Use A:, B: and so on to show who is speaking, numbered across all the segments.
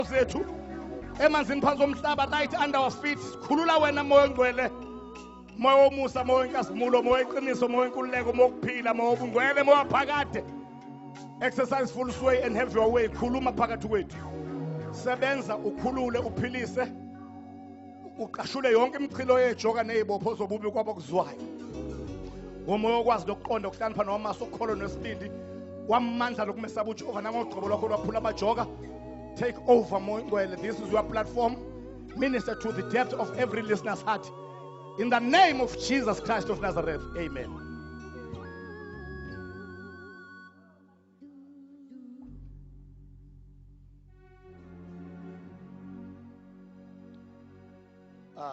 A: zethu emanzini phansi omhlaba right under our feet. Khulula wena moya ongcwele, moya womusa, moya wenkazimulo, moya weqiniso, moya wenkululeko, moya wokuphila, moya wobungcwele, moya phakade. Exercise full sway and have your way. Khuluma phakathi kwethu. Sebenza ukhulule uphilise. Uqashule yonke imichilo yejoka nezibopho zobubi kwabokuzwayo. Umoya okwazi nokuqonda ukuhlanipha noma sokholo nesibindi. Wamandla lokumesaba uJehova nangogqobo lwakho lwaphula amajoka. Take over moya ongcwele. This is your platform. Minister to the depth of every listener's heart. In the name of Jesus Christ of Nazareth. Amen.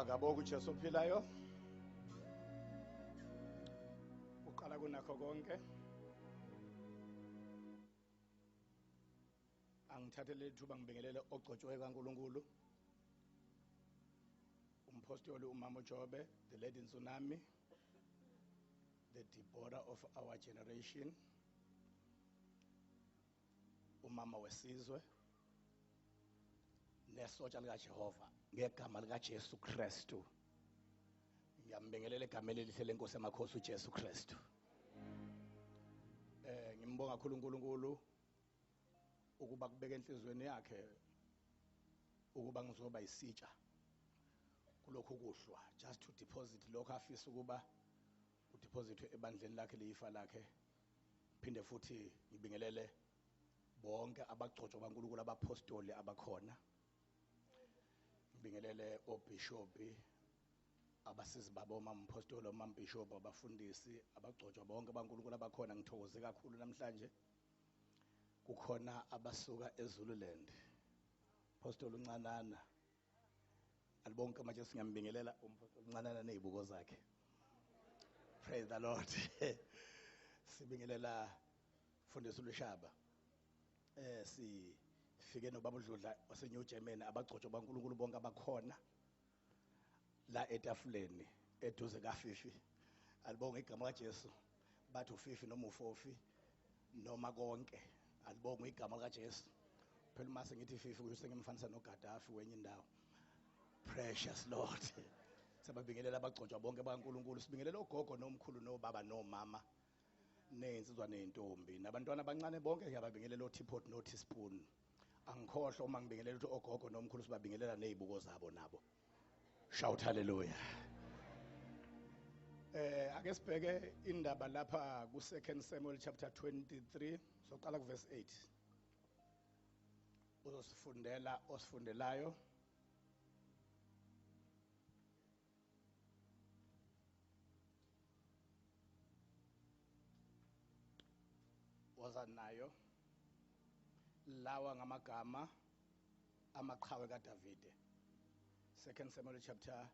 A: Ngabonga uJesu ophilayo. Uqala kunakho konke. Angithathele ithuba ngibingelele ogcotshwe kaNkulunkulu. Umpostoli uMama Jobe, the Lady Tsunami, the Deborah of our generation. Umama wesizwe. Nesotsha lika Jehova ngegama lika Jesu Kristu. Ngiyambingelela egameni elihle lenkosi emakhosi uJesu Kristu. Ngimbonga kakhulu uNkulunkulu ukuba kubeka enhlizweni yakhe ukuba ngizoba isitsha kulokho kuhlwa, just to deposit lokho afisa ukuba udepositwe ebandleni lakhe lifa lakhe. Phinde futhi ngibingelele bonke abagcotshwa kaNkulunkulu abapostoli abakhona. Ngibingelele obishopi, abasizi babo, omampostoli, omambishop, abafundisi, abagcotshwa bonke baNkulunkulu abakhona. Ngithokoze kakhulu namhlanje. Kukhona abasuka eZululand. Apostoli uNcanana. Alibonke manje singambingelela umpostoli uNcanana nezibuko zakhe. Praise the Lord. Sibingelela Mfundisi uLushaba. Sifike nobaba uDludla waseNew Germany, abagcotshwa baNkulunkulu bonke abakhona la etafuleni eduze kaFifi. Alibonge igama likaJesu. Bathi uFifi noma uFofi noma konke. Alibonge igama likaJesu. Phela mase ngithi Fifi kuse ngimfanisa noGaddafi wenye indawo. Precious Lord. Sababingelela abagcotshwa bonke baNkulunkulu. Sibingelela ogogo nomkhulu nobaba nomama nezinsizwa nentombi nabantwana abancane bonke. Ngiyababingelela oTipot noTeaspoon. Angikhohlwa uma ngibingelela ukuthi ogogo nomkhulu sibabingelela nezibuko zabo nabo. Shout hallelujah. Ake sibheke indaba lapha ku 2 Samuel chapter 23 soqala ku verse 8. Uzosifundela osifundelayo. Wazanayo lawa ngamagama amaqhawe kaDavide. 2 Samuel chapter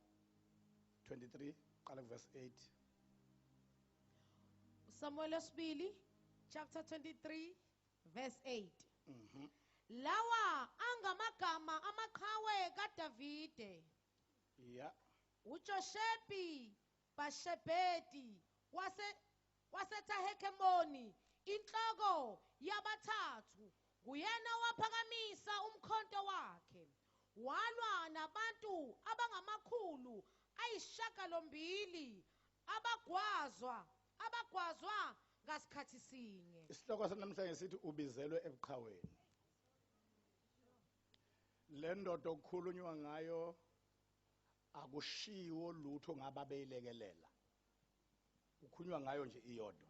A: 23 qala ku verse 8.
B: Samuel wesibili chapter 23 verse 8. Lawa angamagama amaqhawe kaDavide.
A: Yeah.
B: uJoshebi Bashebeti waseTahekemoni, inhloko yabathathu, uyena waphakamisa umkhonto wakhe. Walwa nabantu abangamakhulu ayishagalombili abagwazwa ngasikhathi sinye.
A: Isihloko sanamhlanje sithi ubizelwe ebuqhaweni. Le ndoda okukhulunywa ngayo akushiwo lutho ngababeyilekelela. Kukhulunywa ngayo nje iyodwa.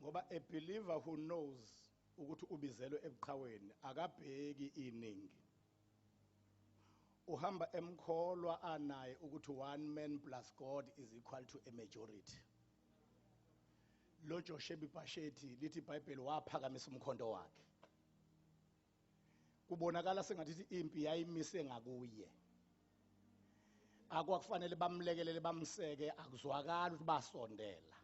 A: Ngoba a believer who knows ukuthi ubizelwe ebuqhaweni akabheki iningi. Uhamba emkholwa anaye ukuthi one man plus God is equal to a majority. Lo Joshebi Basheti lithi iBhayibheli waphakamisa umkhonto wakhe. Kubonakala sengathi impi yayimise ngakuye. Akwakufanele bamlekelele bamseke, akuzwakala ukuthi basondela.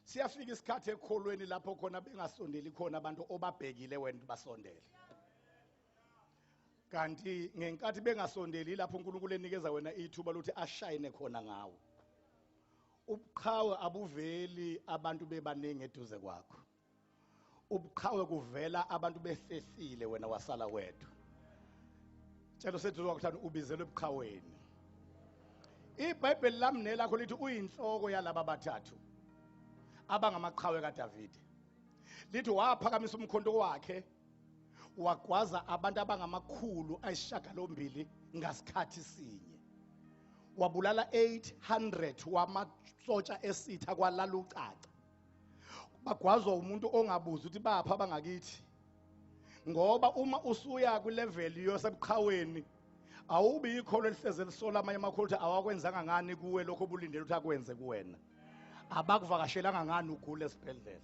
A: Siyafika isikhathi ekholweni lapho khona bengasondeli khona abantu obabhekile wena basondele. Kanti ngenkathi bengasondeli lapho uNkulunkulu enikeza wena ithuba lokuthi ashayine khona ngawo. Ubuqhawe abuveli abantu bebaningi eduze kwakho. ubuqhawe kuvela abantu befefile wena wasala wedwa. Tshelo sethu zokuthanda ubizelwe ebuqhaweni. iBhayibheli lami nelakho lithi uyinhloko yalaba bathathu abangamaqhawe kaDavide. Lithi waphakamisa umkhonto wakhe wagwaza abantu abangamakhulu ayisishiyagalombili ngasikhathi sinye. Wabulala 800 wamasotsha esitha kwalala ucaca. Bagwazwa umuntu ongabuzi ukuthi bapha bangakithi. Ngoba uma usuya kulevel yosebuqhaweni awubi ikholo lihleze lisola amanye amakhulu ukuthi awakwenzanga ngani kuwe lokho obulindele ukuthi akwenze kuwena. Abakuvakashelanga ngani ugule esibhedlela.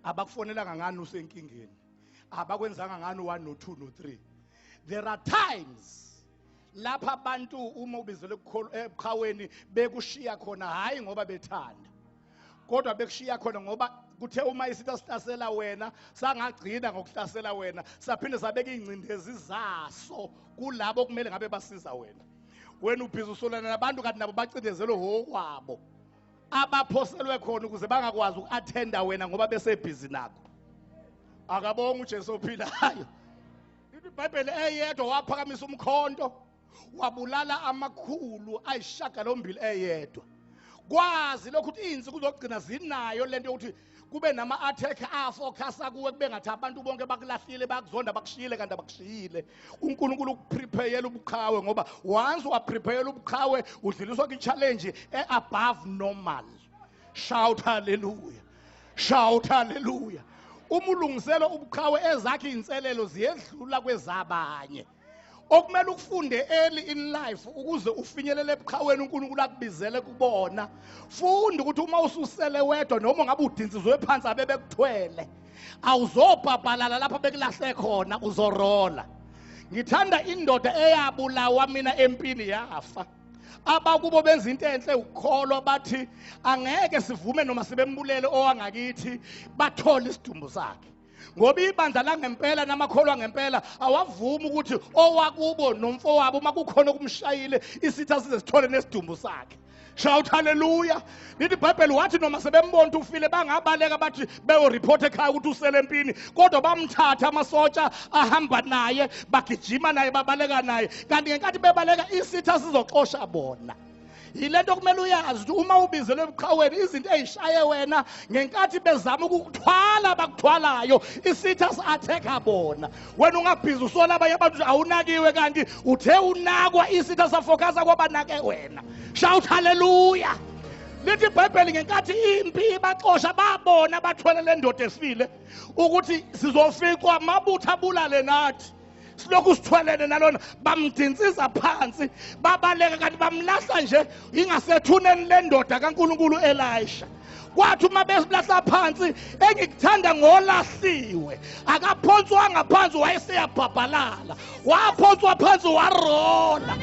A: Abakufonelanga ngani usenkingeni. Abakwenzanga ngani 1 no 2 no 3. There are times lapha abantu uma ubizelwe ebuqhaweni bekushiya khona hayi ngoba bethanda. Kodwa bekushiya khona ngoba kuthe uma isitha sihlasela wena sangagcina ngokuhlasela wena saphinde sabeka ingcindezi zaso kulabo kumele ngabe basiza wena. Wena ubhizi usolana nabantu kanti nabo bacindezelwe hokwabo abaphoselwe khona ukuze bangakwazi ukuattenda wena ngoba besebhizi nakho. Akabonga uJesu ophilayo. iBhayibheli eyedwa waphakamisa umkhonto wabulala amakhulu ayisishiyagalombili eyedwa. Kwazi lokhu ukuthi inzi kuzogcina zinayo lento yokuthi kube nama-attack afocusa kuwe kube ngathi abantu bonke bakulahlile bakuzonda bakushiyile kanti abakushiyile. uNkulunkulu ukuprepayela ubuqhawe ngoba once waprepayela ubuqhawe udluliswa kwi-challenge above normal. Shout hallelujah. Shout hallelujah. Uma ulungisela ubuqhawe ezakhe inselelo ziyedlula kwezabanye. Okumele ukufunde early in life ukuze ufinyelele ebuqhaweni uNkulunkulu akubizele kubona. Funda ukuthi uma ususele wedwa noma ngabe udinsizwe phansi abebekuthwele awuzobhabhalala lapha bekulahle khona uzorola. Ngithanda indoda eyabulawa mina empini yafa. Abakubo benza into enhle ukukholwa bathi angeke sivume noma sibembulele owangakithi bathole isidumbu sakhe. Ngoba ibandla langempela namakholwa ngempela awavuma ukuthi owakubo nomfowabo uma kukhona okumshayile isitha size sithole nesidumbu sakhe. Shout hallelujah. Lithi iBhayibheli wathi noma sebembona ufile bangabaleka bathi beyoreport ekhaya ukuthi usele empini kodwa bamthatha amasotsha ahamba naye bagijima naye babaleka naye kanti ngenkathi bebaleka isitha sizoxosha bona. Yilento kumele uyazi ukuthi uma ubizelwe ebuqhaweni izinto ezishaye wena ngenkathi bezama ukukuthwala bakuthwalayo isitha si-attack bona. Wena ungabhizi usola abanye abantu awunakiwe kanti uthe unakwa isitha safocusa kwabanake wena. Shout hallelujah. Lithi iBhayibheli ngenkathi impi ibaxosha babona bathwele le ndoda esifile ukuthi sizofikwa amabutho abulale nathi. Silokhu sithwelene nalona bamdintsisa phansi babaleka kanti bamlahla nje ingasethuneni lendoda kaNkulunkulu Elisha. Kwathi uma besilahla phansi engikuthanda ngolahliwe akaphonswanga phansi wayeseyabhabhalala waphonswa phansi warola.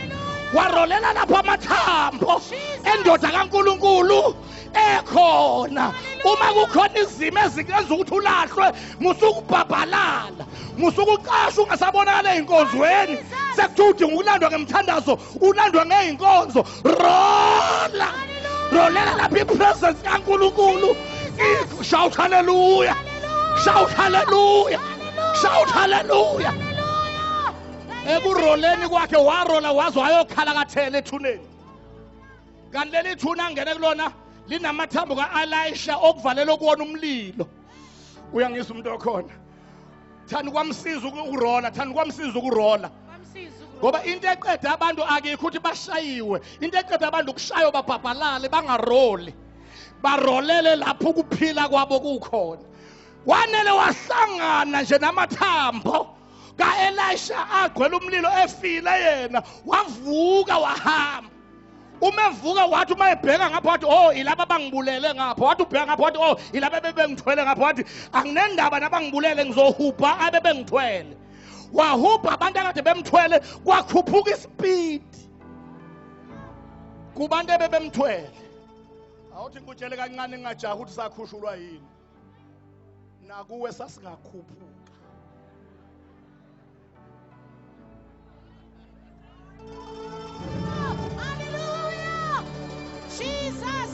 A: Warolela lapha amathambo endoda kaNkulunkulu ekhona. Uma kukhona izimo ezikenza ukuthi ulahlwe musukubhabhalala musukuqasha ungasabonakala ey'nkonzweni sekuthiwa udinga ukulandwa ngemthandazo ulandwa ngey'nkonzo. Rola rolela lapha ipresence kaNkulunkulu. Shout hallelujah. Shout hallelujah. Shout hallelujah. Ekuroleni kwakhe warola waze wayokhala kathele ethuneni. Kanti leli thuna angene kulona linamathambo ka-Elisha okuvalela ukuwona umlilo. Uyangizwa umuntu okhona. Thani kwamsiza ukurola, thani kwamsiza ukurola. Ngoba into eqeda abantu akikho ukuthi bashayiwe. Into eqeda abantu ukushayo babhabhalale bangaroli. Barolele lapho ukuphila kwabo kukhona. Wanele wahlangana nje namathambo ka-Elisha agcwele umlilo efile yena wavuka wahamba. Uma evuka wathi uma ebheka ngapha wathi oh ilaba bangibulele ngapha. Wathi ubheka ngapha wathi oh ilaba bebengithwele ngapha. Wathi anginendaba nabangibulele ngizohubha abebengithwele. Wahubha abantu akade bemthwele kwakhuphuka ispeed kubantu ebebemthwele. Awuthi ngikutshele kancane ngingajaha ukuthi sakhushulwa yini. Nakuwe sasingakhuphuka. Jesus.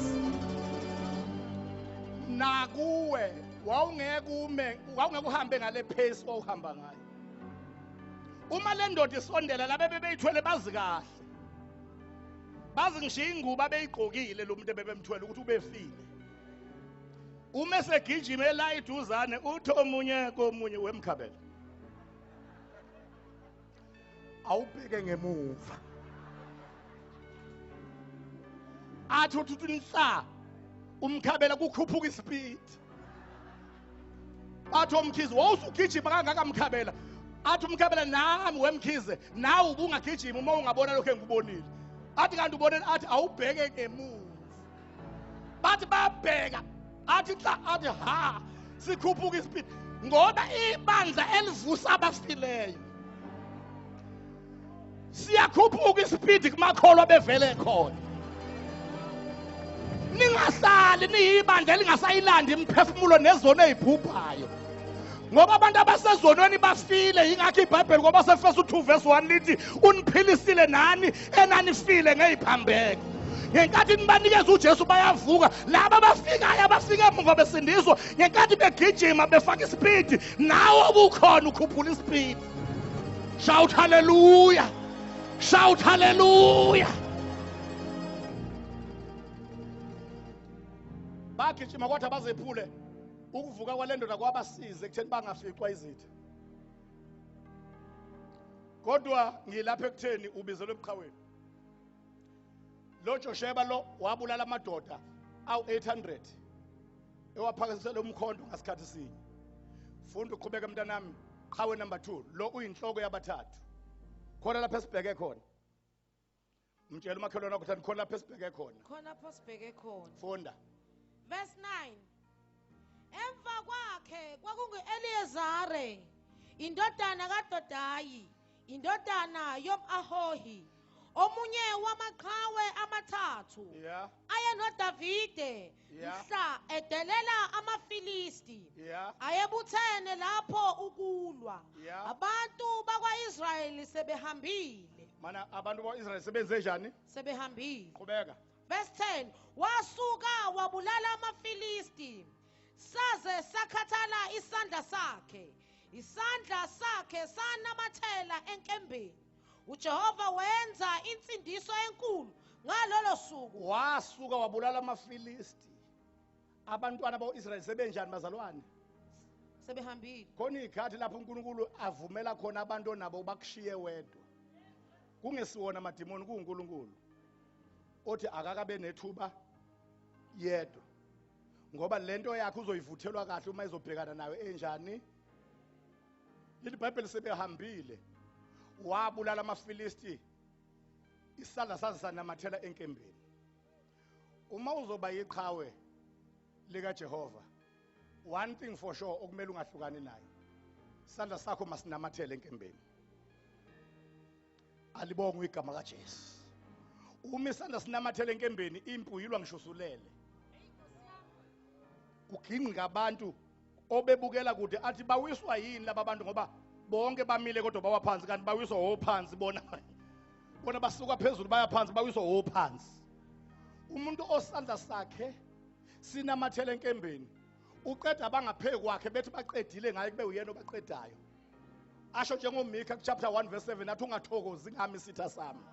A: Nakuwe kuwe wawungeke uhambe ngale pace owuhamba ngayo. Uma le ndoda isondela labe bebeyithwele bazi kahle. Bazi ngisho ingubo abeyigqokile lo muntu ebebemthwele ukuthi ubefile. Uma esegijima ela iduzane uthi omunye komunye wemkhabela. Awubheke ngemuva. Athi uthi inhla umkhabela kukhuphuka ispeed. Athi omkhizi wawusugijima kangaka mkhabela. Athi umkhabela nami wemkhize nawe ubungagijima uma ungabona lokho engikubonile. Athi kanti ubonela athi awubheke ngemuva. Bathi babheka athi athi ha sikhuphuka ispeed ngoba ibandla elivusa abafileyo. Siyakhuphuka ispeed kumakholwa bevele khona. Ningahlali niyibandla elingasayilandi imphefumulo nezono ezibhubhayo. Ngoba abantu abasezonweni bafile ingakho iBhayibheli ngoba seFesu 2 verse 1 lithi uniphilisile nani enanifile ngeziphambeko. Ngenkathi nibanikeza uJesu bayavuka laba abafikayo abafika emuva besindiswa ngenkathi begijima befaka ispeed nawo obukhona ukhuphula ispeed. Shout hallelujah. Shout hallelujah. Bagijima kodwa bazephule ukuvuka kwalendoda kwabasize ekutheni bangaficwa izitha. Kodwa ngilapha ekutheni ubizelwe ebuqhaweni. Lo Josheba lo wabulala amadoda awu 800 ewaphakamisela umkhonto ngasikhathi sinye. Funda uqhubeka mntanami qhawe number 2 lo uyinhloko yabathathu. Khona lapha esibheke khona. Mtshela umakhelwane wakho khona lapha esibheke khona.
B: Khona lapha sibheke khona.
A: Funda.
B: Verse 9. Emva kwakhe kwakungu-Eliyezari indodana kaDodayi indodana yom'Ahohi omunye wamaqhawe amathathu ayenoDavide mhla edelela amaFilisti ayebuthene lapho ukulwa abantu bakwa-Israyeli sebehambile.
A: Mana abantu bakwa-Israyeli sebenze njani?
B: Sebehambile.
A: Qhubeka.
B: Verse 10. Wasuka wabulala amaFilisti saze sakhathala isandla sakhe. Isandla sakhe sanamathela enkembeni. uJehova wenza insindiso enkulu ngalolo suku.
A: Wasuka wabulala amaFilisti. Abantwana bakwa-Israyeli sebenjani bazalwane?
B: Sebehambile.
A: Khona ikhathi lapho uNkulunkulu avumela khona abantu nabo bakushiye wedwa. Kungesiwona amadimoni kuNkulunkulu. Othi akakabe nethuba yedwa. Ngoba lento yakhe uzoyivuthelwa kahle uma izobhekana nawe enjani. iBhayibheli sebehambile wabulala amaFilisti isandla saze sanamathela enkembeni. Uma uzoba yiqhawe lika Jehova, one thing for sure okumele ungahlukani naye, isandla sakho masinamathele enkembeni. Alibonge igama kaJesu. Uma isandla sinamathele enkembeni impuyilwa ngishusulele. Kuginqika abantu obebukela kude athi bawiswa yini laba bantu ngoba bonke bamile kodwa bawaphansi kanti bawiswa ophansi bona. Bona basuka phezulu bayaphansi bawiswa ophansi. Umuntu osandla sakhe sinamathele enkembeni uqeda abangapheki kwakhe bethi baqedile ngaye kube uyena obaqedayo. Asho njengoMikha chapter 1 verse 7 athi ungathokozi ngami sitha sami.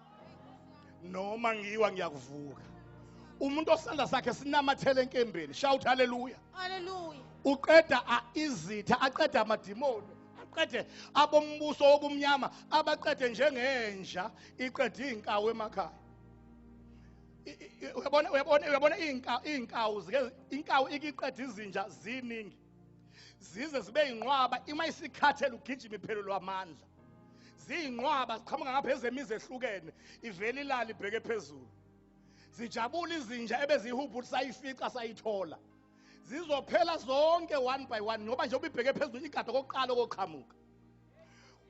A: Noma ngiwa ngiyakuvuka. Umuntu osandla sakhe sinamathele enkembeni. Shout hallelujah.
B: Hallelujah.
A: Uqeda izitha, aqeda amadimoni, aqede abombuso obumnyama, abaqede njengenja iqede inkawu emakhaya. Uyabona inkawu zike inkawu ikiqeda izinja ziningi. Zize zibe inqwaba ima isikhathela ugijima iphelelo amandla. Ziyinqwaba ziqhamuka ngaphezulu emizi ehlukene, ivela ilali ibheke phezulu. Zijabula izinja ebezihubhu sayifica sayithola. Zizophela zonke one by one ngoba nje ubibheke phezulu igada kokuqala koqhamuka.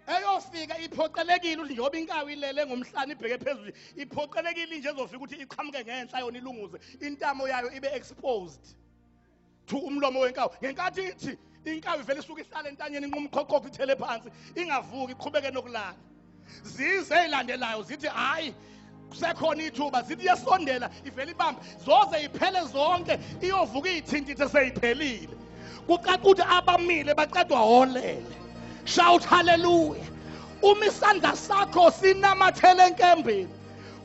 A: Eyofika iphoqelekile ukuthi njengoba inkawu ilele ngomhlanje ibheke phezulu iphoqelekile nje ezofika ukuthi iqhamuke ngenhla yona ilunguze intamo yayo ibe exposed to umlomo wenkawu. Ngenkathi ithi inkawu ivele isuka ihlale entanyeni inqumqhoqhoqho ithele phansi ingavuki iqhubeke nokulala. Zize ilandelayo zithi hayi kusekhona ithuba zithi yesondela ivele ibambe zoze iphele zonke iyovuka izithintithe seyiphelile. kucaca ukuthi abamile baqedwa holele. Shout hallelujah. Uma isandla sakho sinamathele enkembeni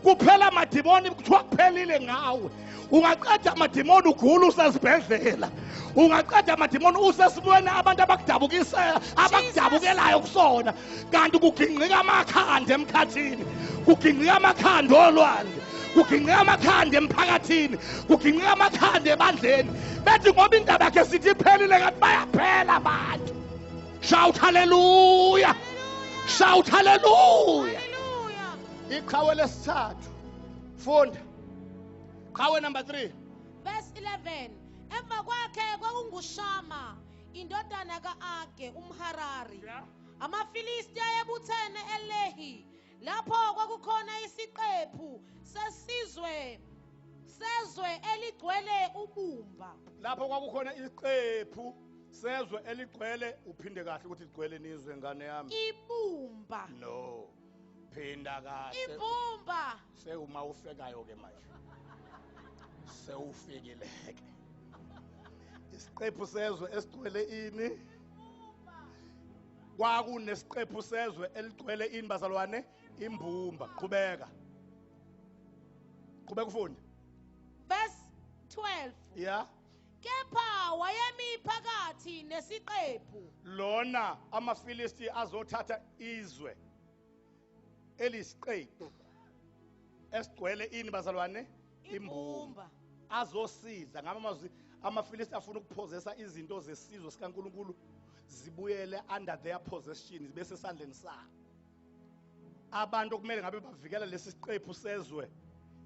A: kuphela amadimoni kuthiwa kuphelile ngawe. Ungaqeda amadimoni ugula usesibhedlela. Ungaqeda amadimoni usesibona abantu abakudabukelayo kusona. Kanti kuginqika amakhanda emkhathini. Kuginqika amakhanda olwandle. Kuginqika amakhanda emphakathini. Kuginqika amakhanda ebandleni. Bethi ngoba indaba yakhe sithi iphelile kanti bayaphela abantu. Shout hallelujah. Shout hallelujah.
B: Hallelujah.
A: Iqhawe lesithathu. Funda. Qhawe number 3.
B: Verse 11. Emva kwakhe kwakunguShama indodana ka-Age umHarari. Amafilisti ayebuthene eLehi. Lapho kwakukhona isiqephu sezwe eligcwele ubumba.
A: Lapho kwakukhona iqephu sezwe eligcwele uphinde kahle ukuthi ligcwele nizwe ngane yami.
B: Ibumba.
A: No. Phinda kahle.
B: Ibumba.
A: Sewuma ufekayo ke manje. Sewufikile ke. Isiqephu sezwe esigcwele ini? Kwakunesiqephu sezwe eligcwele ini bazalwane? Imbumba. Qhubeka. Qhubeka ufunda.
B: Verse 12.
A: Yeah.
B: Kepha wayemi phakathi nesiqephu.
A: Lona amaFilisti azothatha izwe elisiqephu esigcwele ini bazalwane? Imbumba. Azosiza ngamazwi amaFilisti afuna ukuphozesa izinto zesizwe sikaNkulunkulu zibuyele under their possession bese esandleni sabo. Abantu kumele ngabe bavikela lesi siqephu sezwe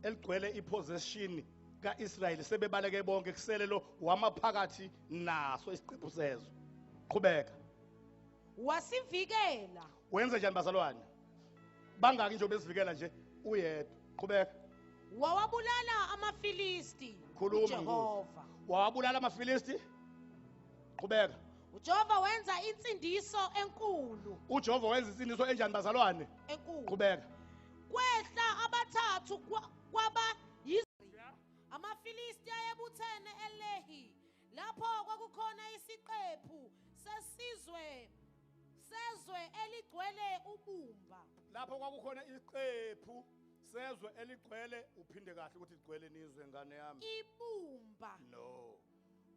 A: eligcwele ipossession kaIsrayeli sebebaleke bonke kusele lo wamaphakathi naso isiqephu sezwe. Qhubeka.
B: Wasivikela.
A: Wenze njani bazalwane? Bangaki nje besivikela nje uyedwa. Qhubeka.
B: Wawabulala amaFilisti.
A: Khuluma
B: uJehova.
A: Wawabulala amaFilisti. Qhubeka.
B: uJehova wenza insindiso enkulu.
A: uJehova wenza insindiso enjani bazalwane?
B: Enkulu.
A: Qhubeka.
B: Kwehla abathathu kwaba amaFilisti ayebuthene eLehi. Lapho kwakukhona isiqephu sezwe eligcwele ubumba.
A: Lapho kwakukhona isiqephu sezwe eligcwele uphinde kahle ukuthi ligcwele nizwe ngane yami.
B: Ibumba.
A: No.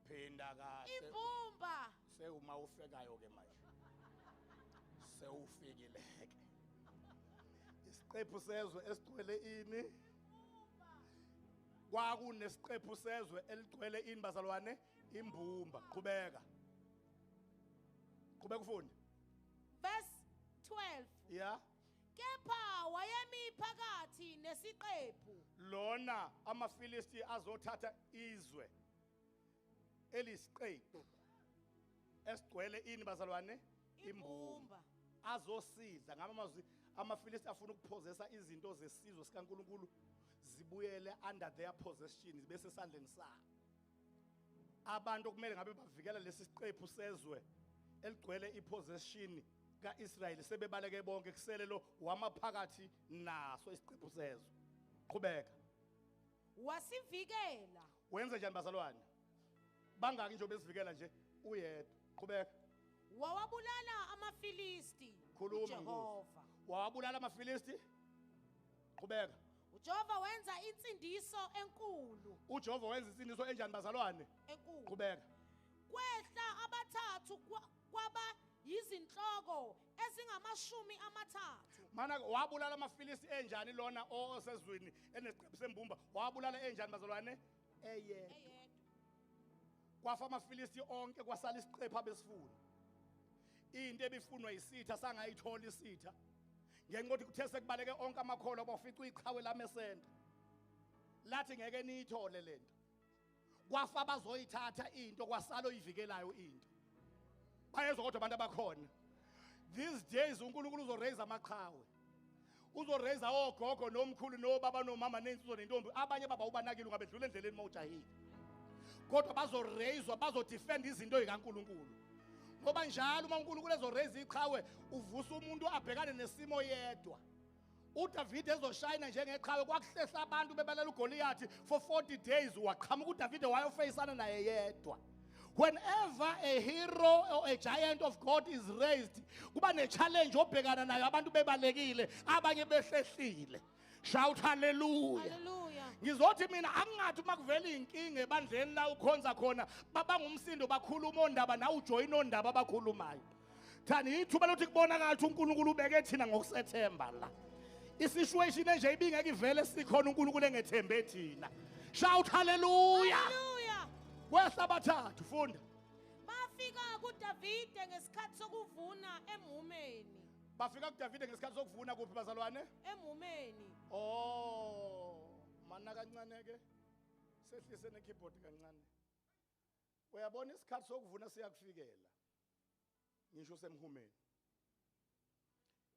A: Phinda kahle.
B: Ibumba.
A: Sewuma ufekayo ke manje. Sewufikile ke. Isiqephu sezwe esigcwele ini? Kwakunesiqephu sezwe eligcwele ini bazalwane? Imbumba. Qhubeka. Qhubeka ufunda.
B: Verse 12.
A: Yeah.
B: Kepha wayemi phakathi nesiqephu.
A: Lona amaFilisti azothatha izwe elisiqephu esigcwele ini bazalwane? Imbumba. Azosiza ngamazwi amaFilisti afuna ukuphozesa izinto zesizwe sikaNkulunkulu zibuyele under their possession bese esandleni sabo. Abantu kumele ngabe bavikela lesi siqephu sezwe eligcwele ipossession kaIsrayeli sebebaleke bonke kusele lo wamaphakathi naso isiqephu sezwe. Qhubeka.
B: Wasivikela.
A: Wenze njani bazalwane? Bangaki nje besivikela nje uyedwa. Qhubeka.
B: Wawabulala amaFilisti.
A: Khuluma
B: uJehova.
A: Wawabulala amaFilisti. Qhubeka.
B: uJehova wenza insindiso enkulu.
A: uJehova wenza insindiso enjani bazalwane?
B: Enkulu.
A: Qhubeka.
B: Kwehla abathathu kwaba yizinhloko ezingamashumi amathathu.
A: Mana wabulala amaFilisti enjani lona osezweni enesiqephu sembumba? Wabulala enjani bazalwane? Eyedwa. Kwafa amaFilisti onke kwasala isiqephu abesifuna. Into ebifunwa isitha sangayithola isitha. Ngenxa ukuthi kuthe sekubaleke onke amakholo bafica iqhawe lamesenta. Lathi ngeke niyithole lento. Kwafa bazoyithatha into kwasalo ivikelayo into. Bayezwa kodwa abantu abakhona. These days uNkulunkulu uzoraise amaqhawe. Uzoraise ogogo nomkhulu nobaba nomama nensizwa nentombi. Abanye baba ubanakile ungabedlula endleleni mawujahile. Kodwa bazoraise bazodefend izinto zikaNkulunkulu. Ngoba njalo uma uNkulunkulu ezoraise iqhawe uvusa umuntu abhekane nesimo yedwa. uDavid ezoshayina njengeqhawe kwakuhlehla abantu bebalela uGoliath for 40 days waqhamuka uDavid wayofacana naye yedwa. Whenever a hero or a giant of God is raised, kuba ne-challenge obhekana nayo abantu bebalekile, abanye behlehlile. Shout hallelujah.
B: Hallelujah.
A: Ngizothi mina angingathi uma kuvela inkinga ebandleni la ukhonza khona babangumsindo bakhuluma ondaba na ujoin ondaba abakhulumayo. Thani ithuba lokuthi kubonakala ukuthi uNkulunkulu ubeke thina ngokusethemba la. Isituation enje ibingeke ivele sikhona uNkulunkulu engethembe thina. Shout hallelujah.
B: Hallelujah.
A: Kwehla bathathu funda.
B: Bafika kuDavide ngesikhathi sokuvuna emhumeni.
A: Bafika kuDavide ngesikhathi sokuvuna kuphi bazalwane?
B: Emhumeni.
A: Oh, mana kancane ke. Sehlise nekeyboard kancane. Uyabona isikhathi sokuvuna siyakufikela. Ngisho semhumeni.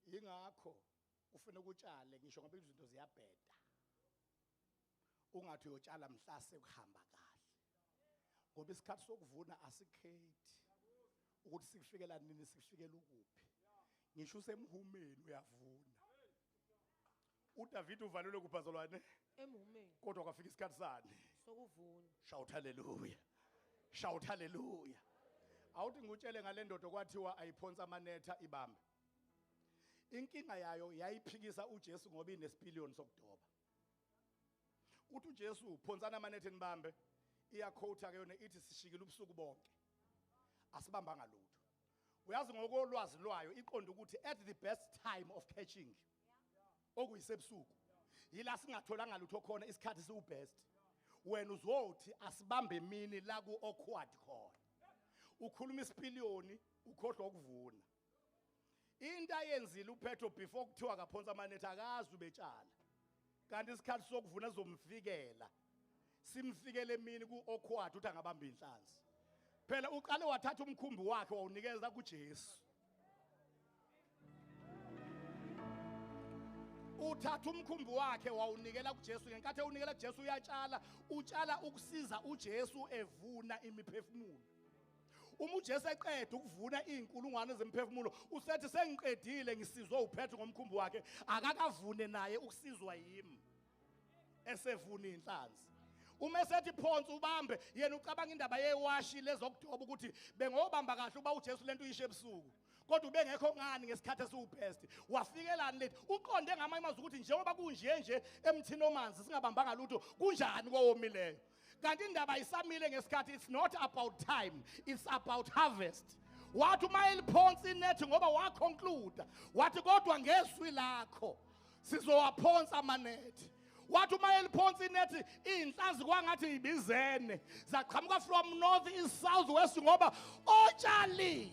A: Yingakho ufuna ukutshale ngisho ngoba izinto ziyabheda. Ungathi uyotshala mhlase kuhamba kahle. Ngoba isikhathi sokuvuna asikhethi ukuthi sikufikela nini sikufikela ukuphi. Ngisho semhumeni uyavuna. uDavid uvalelwe kubhazalwane
B: Emhumeni.
A: kodwa kwafika isikhathi sani
B: Sokuvuna.
A: shout hallelujah. Shout hallelujah. Awuthi ngutshele ngale ndodo kwathiwa ayiphonsa amanetha ibambe. Inkinga yayo yayiphikisa uJesu ngoba inesipiliyoni sokudoba. Uthi uJesu uphonsana amanetha enibambe iyakhotha ke yona ithi sishikile ubusuku bonke. Asibambanga lutho. Uyazi ngokolwazi lwayo iqonda ukuthi at the best time of catching okuyisebusuku yila singatholanga lutho khona isikhathi siubest. Wena uzothi asibambe emini la ku awkward khona. Ukhuluma isipiliyoni ukhohlwa ukuvuna. Into ayenzile uPetro before kuthiwa kaphonsa amanetha akazi ubetshala. Kanti isikhathi sokuvuna sizomfikela. Simfikele emini ku awkward uthi angabamba inhlanzi. Phela uqale wathatha umkhumbi wakhe wawunikeza kuJesu. Uthatha umkhumbi wakhe wawunikela kuJesu ngenkathi ewunikela kuJesu uyatshala, utshala ukusiza uJesu evuna imiphefumulo. Uma uJesu eqeda ukuvuna izinkulungwane zemphefumulo, usethi sengiqedile ngisizwe uPetro ngomkhumbi wakhe, akakavune naye ukusizwa yimi. Esevuna inhlanzi. Uma esethi phonsa ubambe yena ucabanga indaba yewashi lezokudoba ukuthi bengobamba kahle uba uJesu lento uyishe ebusuku. Kodwa ubengekho ngani ngesikhathi esiwubest. Wafikelani lethi uqonde ngamanye amazwi ukuthi njengoba kunje nje emthini omanzi singabambanga lutho kunjani kowomileyo. Kanti indaba ayisamile ngesikhathi it's not about time, it's about harvest. Wathi uma eliphonsa inethi ngoba waconclude wathi kodwa ngeswi lakho sizowaphonsa amanethi. Wathi uma eliphonsa inethi inhlanzi kwangathi ibizene zaqhamuka from north east south west ngoba otshalile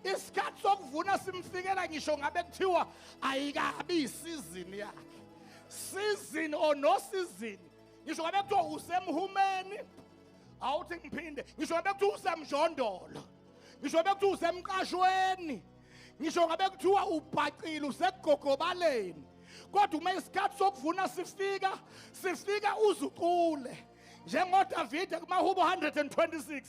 A: isikhathi sokuvuna simfikela ngisho ngabe kuthiwa ayikabi isizini yakhe. Season or no season. Ngisho ngabe kuthiwa usemhumeni awuthi ngiphinde ngisho ngabe kuthiwa usemjondolo. Ngisho ngabe kuthiwa usemqashweni. Ngisho ngabe kuthiwa ubhacile usegogobaleni. Kodwa uma isikhathi sokuvuna sifika uzuqule njengoDavide kumahubo 126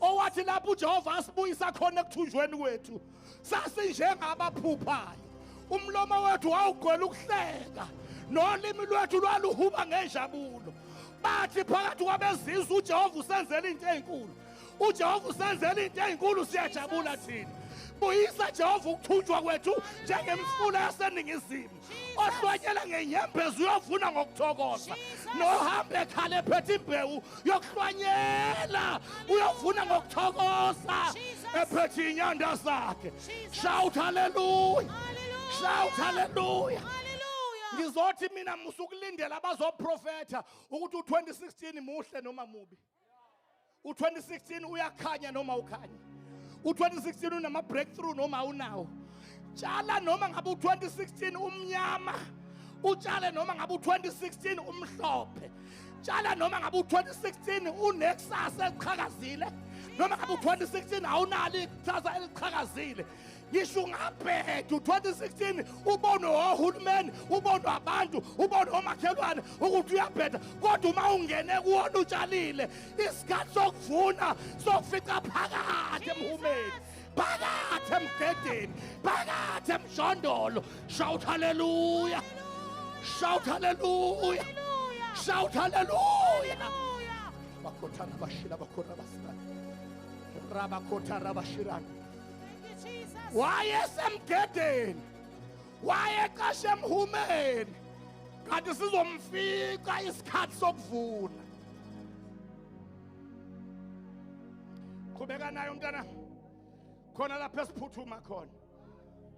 A: owathi lapho uJehova asibuyisa khona ekuthunjweni kwethu sasinjengabaphuphayo. Umlomo wethu wawugcwele ukuhleka nolimi lwethu lwaluhuba ngenjabulo. Bathi phakathi kwabezizwe uJehova usenzele into ezinkulu. uJehova usenzele into ezinkulu siyajabula thina. Buyisa Jehova ukuthunjwa kwethu njengemfula yaseningizimu. Ohlwanyela ngenyembezi uyovuna ngokuthokoza. Nohambe ekhale ephethe imbewu yokuhlwanyela uyovuna ngokuthokoza ephethe inyanda zakhe. Shout hallelujah. Shout hallelujah. Ngizothi mina musukulindela abazoprofetha ukuthi u2016 muhle noma mubi. U2016 uyakhanya noma ukhanya. U2016 unama breakthrough noma unawo. Tshala noma ngabe u2016 umnyama. Utshale noma ngabe u2016 umhlophe. Tshala noma ngabe u2016 unexus eliqhakazile. Noma ngabe u2016 awunalo iqhaza eliqhakazile. Ngisho ngabheka u2016 ubone ohulumeni, ubone abantu, ubone omakhelwane ukuthi uyabheda. Kodwa uma ungene kuwona utshalile isikhathi sokuvuna sokufica phakathi emhumeni. Phakathi emgedeni, phakathi emjondolo. Shout hallelujah. Shout hallelujah. Shout hallelujah. Bakothana bashila bakhona basana. Rabakota Rabashiran.
B: Thank you, Jesus.
A: Wayesemgedeni. Wayeqashe emhumeni. Kanti sizomfika isikhathi sokuvuna. Qhubeka nayo mntana. Khona lapha esiphuthuma khona.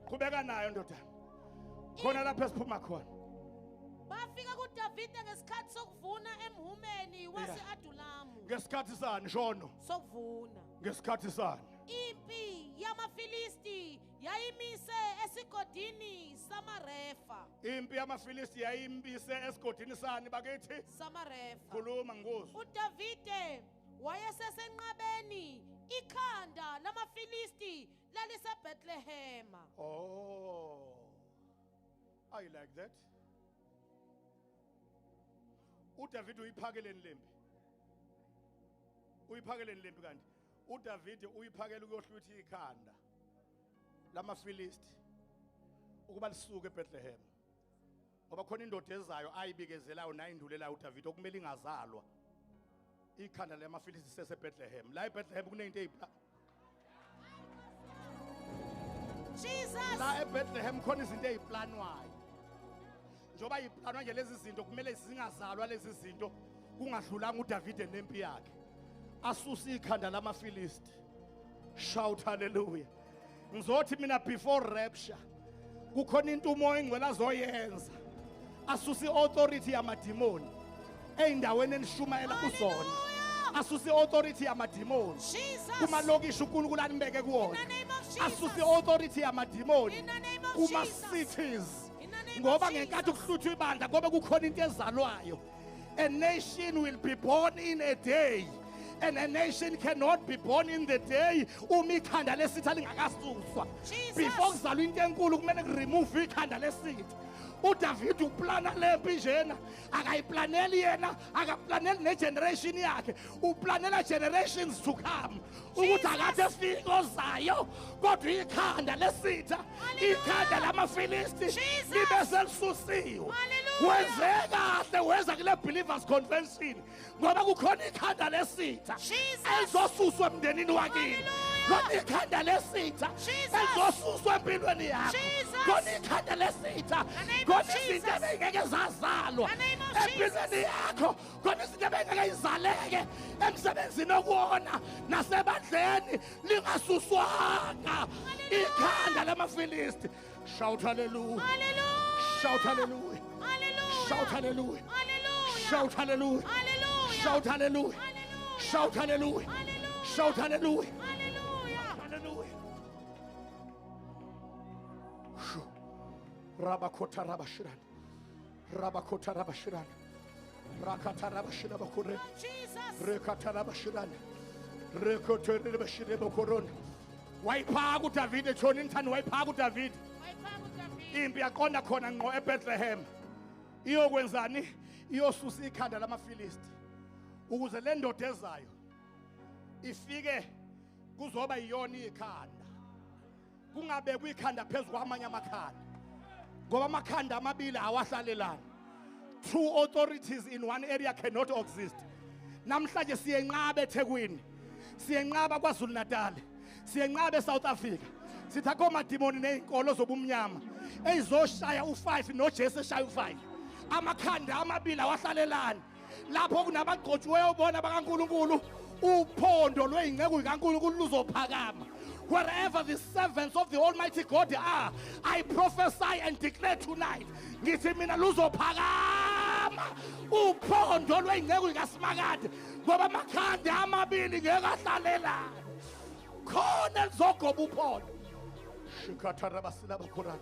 A: Qhubeka nayo ndoda. Khona lapha esiphuma khona.
B: Bafika kuDavide ngesikhathi sokuvuna emhumeni wase-Adulamu.
A: Ngesikhathi sani shono?
B: Sokuvuna.
A: Ngesikhathi sani?
B: Impi yamaFilisti yayimise esigodini samaRefa.
A: Impi yamaFilisti yayimise esigodini sani bakithi?
B: Samarefa.
A: Khuluma ngikuzwa.
B: uDavide wayesesenqabeni ikhanda lamaFilisti laliseBethlehema.
A: Oh. I like that. uDavid uyiphakeleni lempi. Uyiphakeleni lempi kanti. uDavid uyiphakela ukuyohluthi ikhanda lamaFilisti ukuba lisuke eBethlehem. Ngoba khona indoda ezayo ayibikezelayo nayindulelayo uDavid okumele ingazalwa. Ikhanda lamaFilisti seseBethlehem. La eBethlehem kunento ezipla.
B: Jesus.
A: La eBethlehem khona izinto eziplanwayo. Njoba iplanwa nje lezi zinto kumele zingazalwa lezi zinto kungadlulanga uDavid nempi yakhe. Asusa ikhanda lamaFilisti. Shout hallelujah. Ngizothi mina before rapture kukhona into umoya engcwele azoyenza. Asusa iauthority yamadimoni eindaweni enishumayela kuzona. Asusa iauthority yamadimoni. Kuma lokishi uNkulunkulu anibeke kuwona. Asusa iauthority yamadimoni kuma cities. Ngoba ngenkathi kuhluthwa ibandla ngoba kukhona into ezalwayo. A nation will be born in a day. And a nation cannot be born in the day ikhanda lesitha lingakasuswa. Before kuzalwa into enkulu kumele remove ikhanda lesitha. uDavid uplana lempi njena akayiplaneli yena akaplaneli negeneration yakhe uplanela generations to come ukuthi akade fika ozayo kodwa ikhanda lesitha ikhanda lamaFilisti libe selisusiwe. Wenze kahle weza kule believers convention ngoba kukhona ikhanda lesitha elizosuswa emndenini wakini. Kodwa ikhanda lesitha elizosuswa empilweni yakho. Kodwa ikhanda lesitha kodwa izinto ebengeke zazalwa empilweni yakho. Kodwa izinto ebengeke izaleke emsebenzini okuwona nasebandleni lingasuswanga ikhanda lamaFilisti. Shout hallelujah. Shout hallelujah. Shout hallelujah. Shout hallelujah. Shout hallelujah. Shout hallelujah. Shout hallelujah. Hallelujah. Rabakota rabashiran. Rabakota rabashiran. Rakata rabashira bakure. Rekata rabashiran. Rekote rabashire bakoron. Wayipha kuDavid etshona inthani wayipha kuDavid. Impi yaqonda khona ngqo eBethlehem. Iyokwenzani? Iyosusa ikhanda lamaFilisti. Ukuze le ndoda ezayo ifike kuzoba yiyona ikhanda. Kungabekwa ikhanda phezulu kwamanye amakhanda. Ngoba amakhanda amabili awahlalelana. Two authorities in one area cannot exist. Namhlanje siyenqaba eThekwini. Siyenqaba kwaZulu Natal. Siyenqaba eSouth Africa. Sithakho madimoni nezinkolo zobumnyama ezizoshaya u5 noJesu eshaya u5. Amakhanda amabili awahlalelana. Lapho kunabagqotshiweyo ubona bakaNkuluNkulu uphondo lweyingceko kaNkuluNkulu luzophakama. Wherever the servants of the Almighty God are, I prophesy and declare tonight, ngithi mina luzophakama uphondo lweyingceko kaSimakade ngoba amakhanda amabili ngeke ahlalelana. Khona lizogoba uphondo. Shikata rabasila bakuran.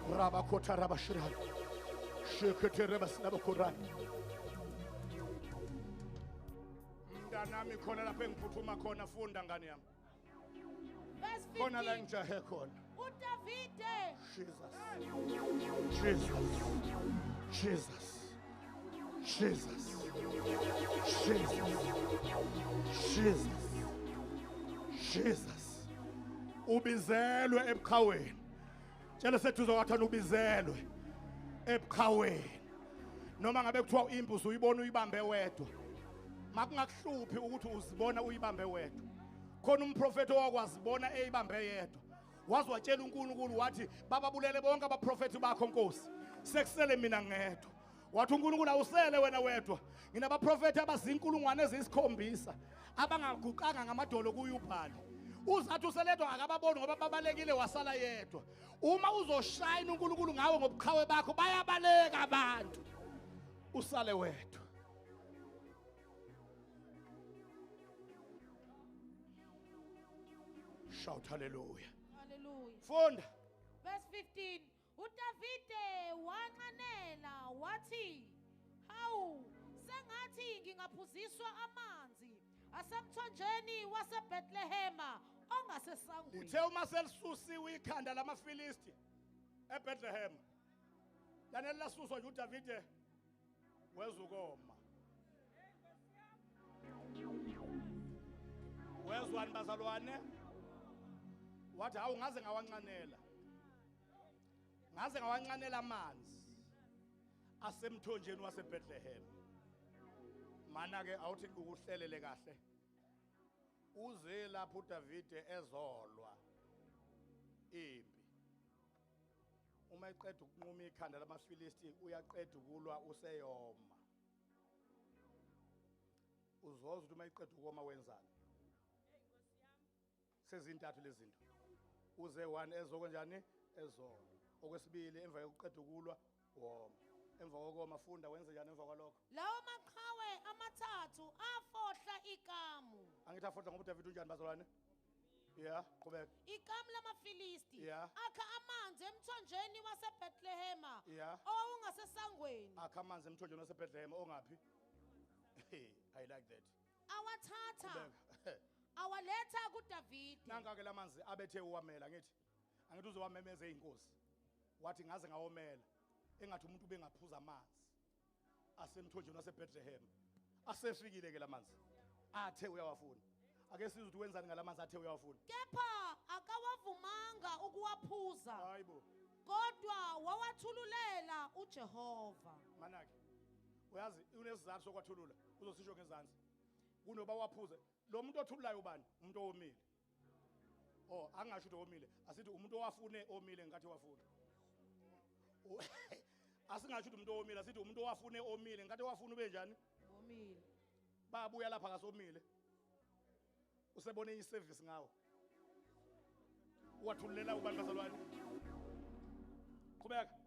A: Rabakota rabashiran. Shikata rabasila bakuran. Mntanami khona lapha engiphuthuma khona funda ngani yami.
B: Verse
A: Khona la
B: 15.
A: ngijahe khona.
B: uDavide
A: Jesus. Jesus. Jesus. Jesus. Jesus. Ubizelwe ebuqhaweni. Tshela sethu uzokwathana ubizelwe ebuqhaweni. Noma ngabe kuthiwa imbuzi uyibona uyibambe wedwa. Makungakuhluphi ukuthi uzibona uyibambe wedwa. khona umprofeti owakwazi bona eyibambe yedwa wazwatshela uNkulunkulu wathi bababulele bonke abaprofeti bakho Nkosi sekusele mina ngedwa wathi uNkulunkulu awusele wena wedwa nginabaprofeti abazinkulungwane ezisikhombisa abangaguqanga ngamadolo kuyubhali uzathi useledwa akababoni ngoba babalekile wasala yedwa uma uzoshayina uNkulunkulu ngawe ngobuqhawe bakho bayabaleka abantu usale wedwa. Shout hallelujah.
B: Hallelujah.
A: Funda.
B: Verse 15. uDavide wanqanela wathi, hawu sengathi ngingaphuziswa amanzi asemthonjeni waseBethlehema ongasesangweni.
A: Uthe uma selisusiwe ikhanda lamaFilisti eBethlehema lana lasuswa nje uDavide wezukoma. Wezwani bazalwane? Wathi hawu ngaze ngawanqanela. Ngaze ngawanqanela amanzi asemthonjeni waseBethlehem. Mana ke awuthi ukuhlelele kahle. Uze lapho uDavide ezolwa impi. Uma eqeda ukunquma ikhanda lamaFilisti uyaqeda ukulwa useyoma. Uzozwa ukuthi uma eqeda ukoma wenzani? Sezintathu lezi zinto. Uze one ezokonjani ezolo. Okwesibili emva kokuqeda ukulwa woma. Emva kokoma funda wenze njani emva kwalokho?
B: Lawo maqhawe amathathu afohla ikamu.
A: Angithi afohla ngoba uDavide unjani bazalwane? Yeah, qhubeka.
B: Ikamu lamaFilisti
A: Yeah.
B: akha amanzi emthonjeni waseBethlehema
A: Yeah.
B: owawungasesangweni.
A: Akha amanzi emthonjeni waseBethlehem ongaphi? I like that.
B: Awathatha
A: Qhubeka.
B: awaletha kuDavide.
A: Nanka ke lamanzi abethe uwamela ngithi. Angithi uzowamemeza einkosi. Wathi ngaze ngawomela. Engathi umuntu ubengaphuza amanzi. Asemthonjeni waseBethlehem. Asefikile ke lamanzi. Athe uyawafuna. Ake sizwe ukuthi wenzani ngalamanzi athe uyawafuna.
B: Kepha akawavumanga ukuwaphuza.
A: Hayibo.
B: Kodwa wawathululela uJehova.
A: Manake. Uyazi unesizathu sokwathulula. Uzosisho ngezansi. Kunoba waphuze. Lo muntu othululayo ubani? Umuntu owomile. Oh, angasho ukuthi owomile. Asithi umuntu owafune omile ngathi wafuna. Asingasho ukuthi umuntu owomile, asithi umuntu owafune omile ngathi wafuna ube njani?
B: Omile.
A: Babuya lapha kasomile. Usebone iservice ngawo. Wathululela ubani bazalwane? Qhubeka.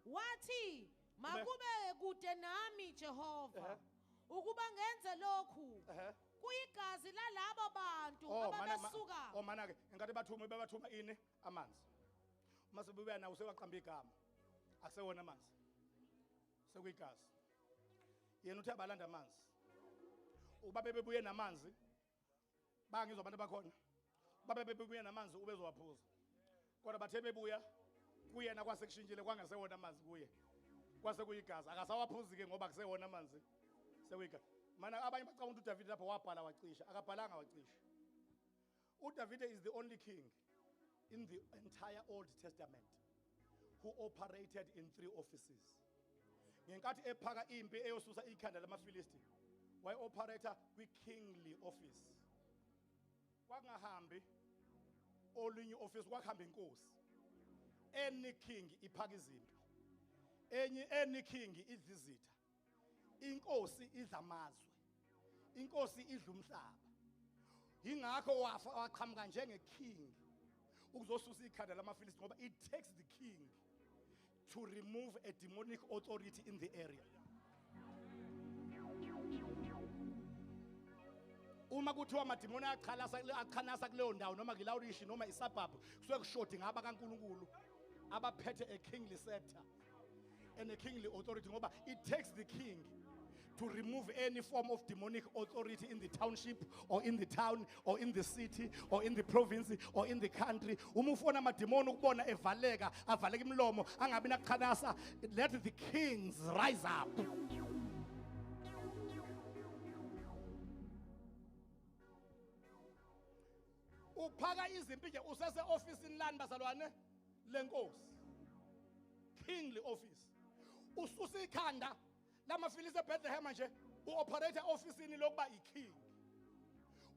B: Wathi makube kude nami Jehova ukuba ngenze lokhu kuyigazi lalabo bantu ababesuka.
A: Oh mana ke engathi bathuma ini amanzi. Mase bebuya nawo sewaqamba igama. Akusewona amanzi. Sekuyigazi. Yena uthi abalanda amanzi. Ubabe bebuye namanzi. Bangizwa abantu bakhona. Babe bebuye namanzi ubezowaphuza. Kodwa bathe bebuya kuyena kwasekushintshile kwangasewona amanzi kuye. Kwase kuyigazi akasawaphuzi ke ngoba kusewona amanzi. Sekuyigazi. Mana abanye bacabanga ukuthi uDavide lapho wabhala wacisha, akabhalanga wacisha. uDavide is the only king in the entire Old Testament who operated in 3 offices. Ngenkathi ephaka impi eyosusa ikhanda lamaFilisti, way operator kwi-kingly office. Kwangahambi olunye office kwakuhamba inkosi. Any king iphaka izimpi. Any king idlizitha. Inkosi idla amazwe. Inkosi idla umhlaba. Yingakho waqhamuka njenge-king ukuzosusa ikhanda lamaFilisti ngoba it takes the king to remove a demonic authority in the area. Uma kuthiwa amadimoni aqhanasa kuleyo ndawo noma ngilawulishi noma isabhabhu kusuke kushodi ngaba kaNkulunkulu abaphethe a kingly scepter and a kingly authority ngoba it takes the king to remove any form of demonic authority in the township or in the town or in the city or in the province or in the country. Uma ufuna amadimoni ukubona evaleka imlomo angabi naqhanasa, let the kings rise up. Uphaka izimpi nje usese office lani bazalwane lenkosi. Kingly office. Ususa ikhanda lamaFilisti eBethlehem nje uoperate office ini lokuba iking.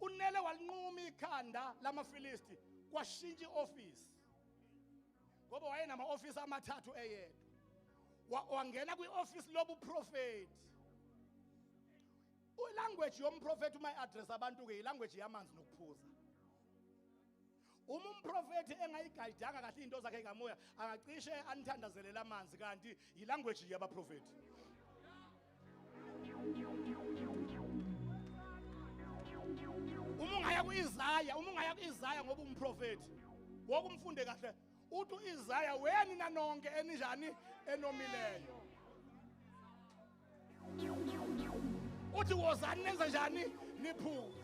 A: unele walinquma ikhanda lamaFilisti kwashintsha ioffice ngoba wayenama office amathathu eyedwa wangena kwioffice lobu prophet ulanguage yomprofeti uma address abantu ke ilanguage yamanzi nokuphuza umprofeti engayigayidanga kahle into zakhe kamoya angacishe anithandazelela amanzi kanti ilanguage yabaprofeti ungaya kuIsaya ngoba umprofeti wokumfunde kahle uthi uIsaya weni nanonke enijani enomileyo uthi wozani nenza njani niphuze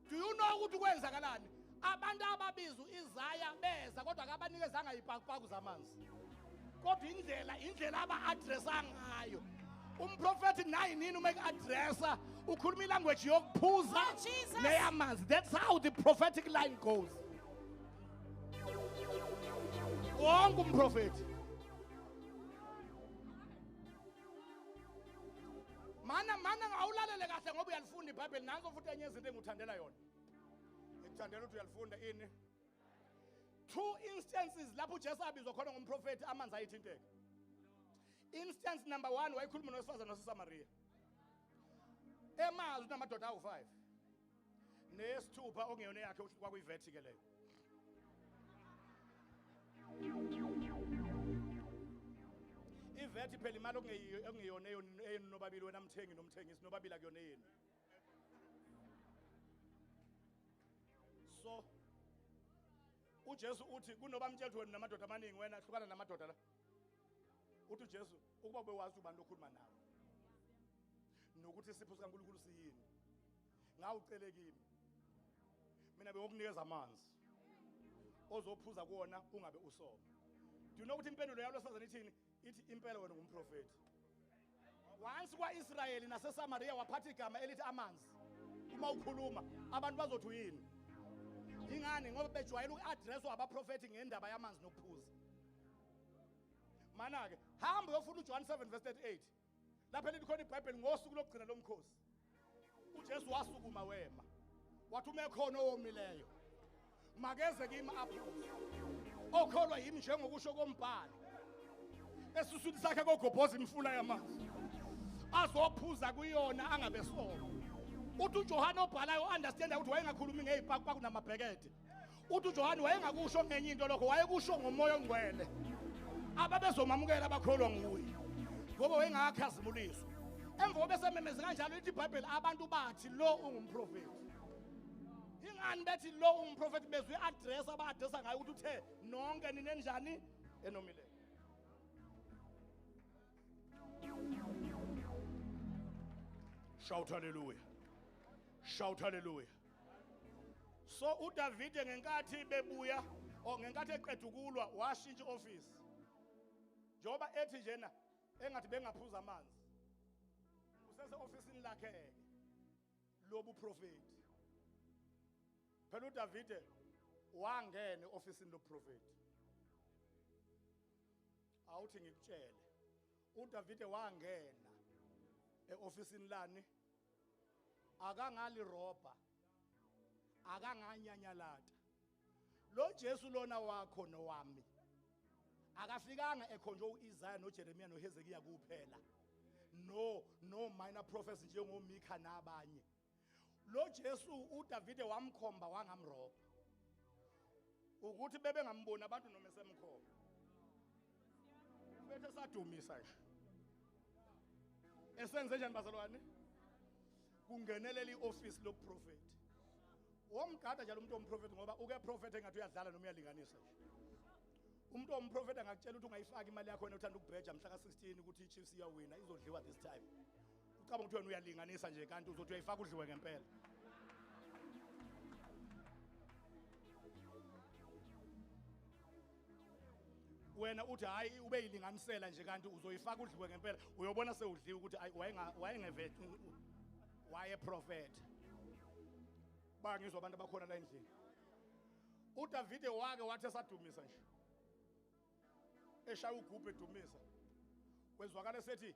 A: do you know ukuthi kwenzakalani abantu ababizwa uIsaya beza kodwa akabanikezanga ipakpaku zamanzi kodwa indlela aba-addressa ngayo umprofeti nayi nini uma addressa ukhuluma ilanguage yokuphuza neyamanzi. That's how the prophetic line goes. Wonke umprofeti mana ngawulalele kahle ngoba uyalifunda iBhayibheli nanso futhi enye izinto engikuthandela yona ngikuthandela ukuthi uyalifunda ini two instances lapho uJesu abizwa khona ngumprofeti amanzi ayithinteka. Instance number 1 wayikhuluma nowesifazane waseSamaria emazwi namadoda awu5 nesithupha okungeyona yakhe kwakuyivethi ke leyo ivethi phela imali okungeyona eyenu nobabili wena mthengi nomthengisi nobabili akuyona yenu so uJesu uthi kunoba mthetho wena namadoda amaningi wena hlukana namadoda la uthi uJesu ukuba bewazi ubani lokhuluma nawe nokuthi isipho sikaNkulunkulu siyini ngawucele kimi mina bewokunikeza amanzi ozophuza kuona ungabe usoma. Do you know ukuthi impendulo yalo sazana ithini ithi impela wena ngumprofeti once kwaIsrayeli naseSamaria waphatha igama elithi amanzi uma ukhuluma abantu bazothi uyini ingani ngoba bejwayele ukuaddresswa abaprofeti ngendaba yamanzi nokuphuza. Mana ke hamba uyofuna uJohn 7:38 lapha lithi khona iBhayibheli ngosuku lokugcina lomkhosi uJesu wasukuma wema wathi uma ekhona owomileyo makeze kimi aphuze okholwa yimi njengokusho kombhalo esuswini sakhe kogobhoza imfula yamanzi azophuza kuyona angabe soma. Uthi uJohane obhalayo understand ukuthi wayengakhulumi ngezipakpaku namabhekede uthi uJohane wayengakusho ngenye into lokho wayekusho ngomoya ongcwele ababezomamukela abakholwa nguye ngoba wayengakhazimuliswa emva kobe sememeze kanjalo lithi iBhayibheli abantu bathi lo ungumprofeti. Ingani bethi lo ungumprofeti bezwe i-address aba-addressa ngayo ukuthi uthe nonke nini enjani enomileyo. Shout hallelujah. Shout hallelujah. So uDavide ngenkathi bebuya ngenkathi eqeda ukulwa washintsha office njoba ethi njena engathi bengaphuza amanzi usese officeini lakhe lobu prophet phela uDavide wangene officeini lobu prophet awuthi ngikutshele uDavide wangena eofficeini lani akangali robha akanganyanyalata lo Jesu lona wakho nowami akafikanga ekhonje uIsaiah noJeremiah noHezekiah kuphela no minor prophets njengomika nabanye. Lo Jesu uDavide wamkhomba wangamrobha ukuthi bebengamboni abantu noma esemkhomba bethe sadumisa nje esenze njani bazalwane kungenelela ioffice loprofeti womgada njalo umuntu omprofeti ngoba uke prophet engathi uyadlala noma uyalinganisa nje. Umuntu omprofeti angakutshela ukuthi ungayifaka imali yakho wena uthanda ukubheja mhla ka16 ukuthi iChiefs iyawina izodliwa this time ucabanga ukuthi wena uyalinganisa nje kanti uzothi uyayifaka udliwe ngempela. Wena uthi hayi ube yilinganisela nje kanti uzoyifaka udliwe ngempela uyobona sewudliwa ukuthi wayengevethi waye prophet. Bangizwa abantu abakhona la endlini uDavide wake wathi esadumisa nje eshaya ugubhe edumisa kwezwakala sethi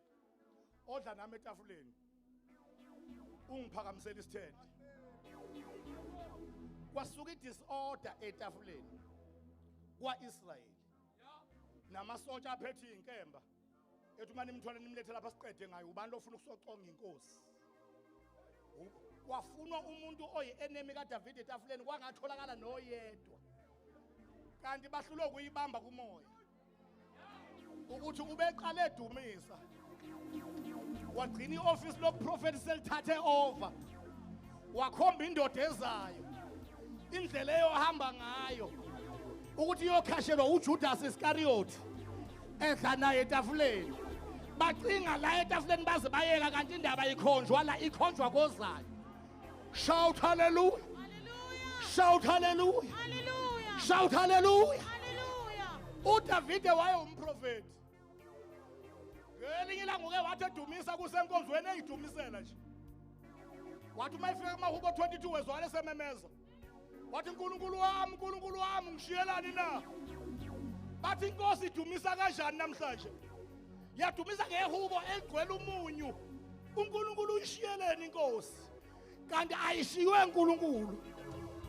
A: odla nami etafuleni ungiphakamisela isithende kwasuka idisorder etafuleni kwaIsrayeli namasotsha aphethe inkemba ethi manje nimthole nimlethe lapha siqede ngayo ubani lofuna ukusoconga inkosi kwafunwa umuntu oyi-enemy kaDavid etafuleni kwangatholakala noyedwa kanti bahlulwe ukuyibamba kumoya ukuthi ubeqale edumisa wagcina ioffice lokuprofeti selithathe over wakhomba indoda ezayo indlela eyohamba ngayo ukuthi iyokhashelwa uJudas Iscariot edla naye etafuleni bacinga la etafuleni baze bayeka kanti indaba ikhonjwa la ikhonjwa kozayo. Shout hallelujah, shout hallelujah, shout hallelujah. uDavide wayewumprofeti ngelinye ilanga uke wathi edumisa kusenkonzweni eyidumisela nje wathi uma ifika kumahubo 22 wezwakala esememeza wathi uNkulunkulu wami ngishiyelani na bathi inkosi idumisa kanjani namhlanje yadumisa ngehubo eligcwele umunyu uNkulunkulu uyishiyeleni inkosi kanti ayishiywe uNkulunkulu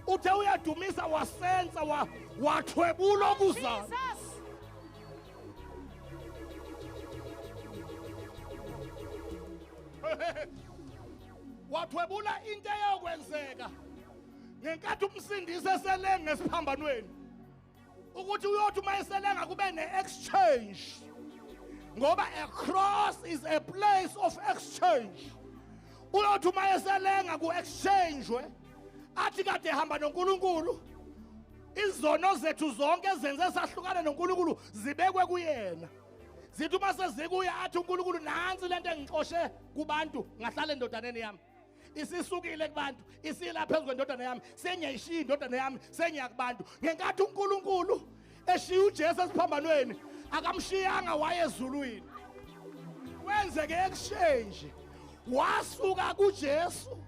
A: uthe uyadumisa wasenza wathwebula okuzayo wathwebula into eyokwenzeka ngenkathi umsindisi eselenga ngesiphambanweni ukuthi uyothi uma eselenga kube ne-exchange ngoba a cross is a place of exchange uyothi uma eselenga ku-exchangewe athi kade ehamba noNkulunkulu izono zethu zonke ezenze sahlukana noNkulunkulu zibekwe kuyena zithi uma sezikuya athi uNkulunkulu nansi lento engixoshe kubantu ngahlala endodaneni yami isisukile kubantu isila phezulu kwendodana yami sengiyayishiya indodana yami sengiya kubantu ngenkathi uNkulunkulu eshiya uJesu esiphambanweni akamshiyanga waye ezulwini kwenzeke exchange wasuka kuJesu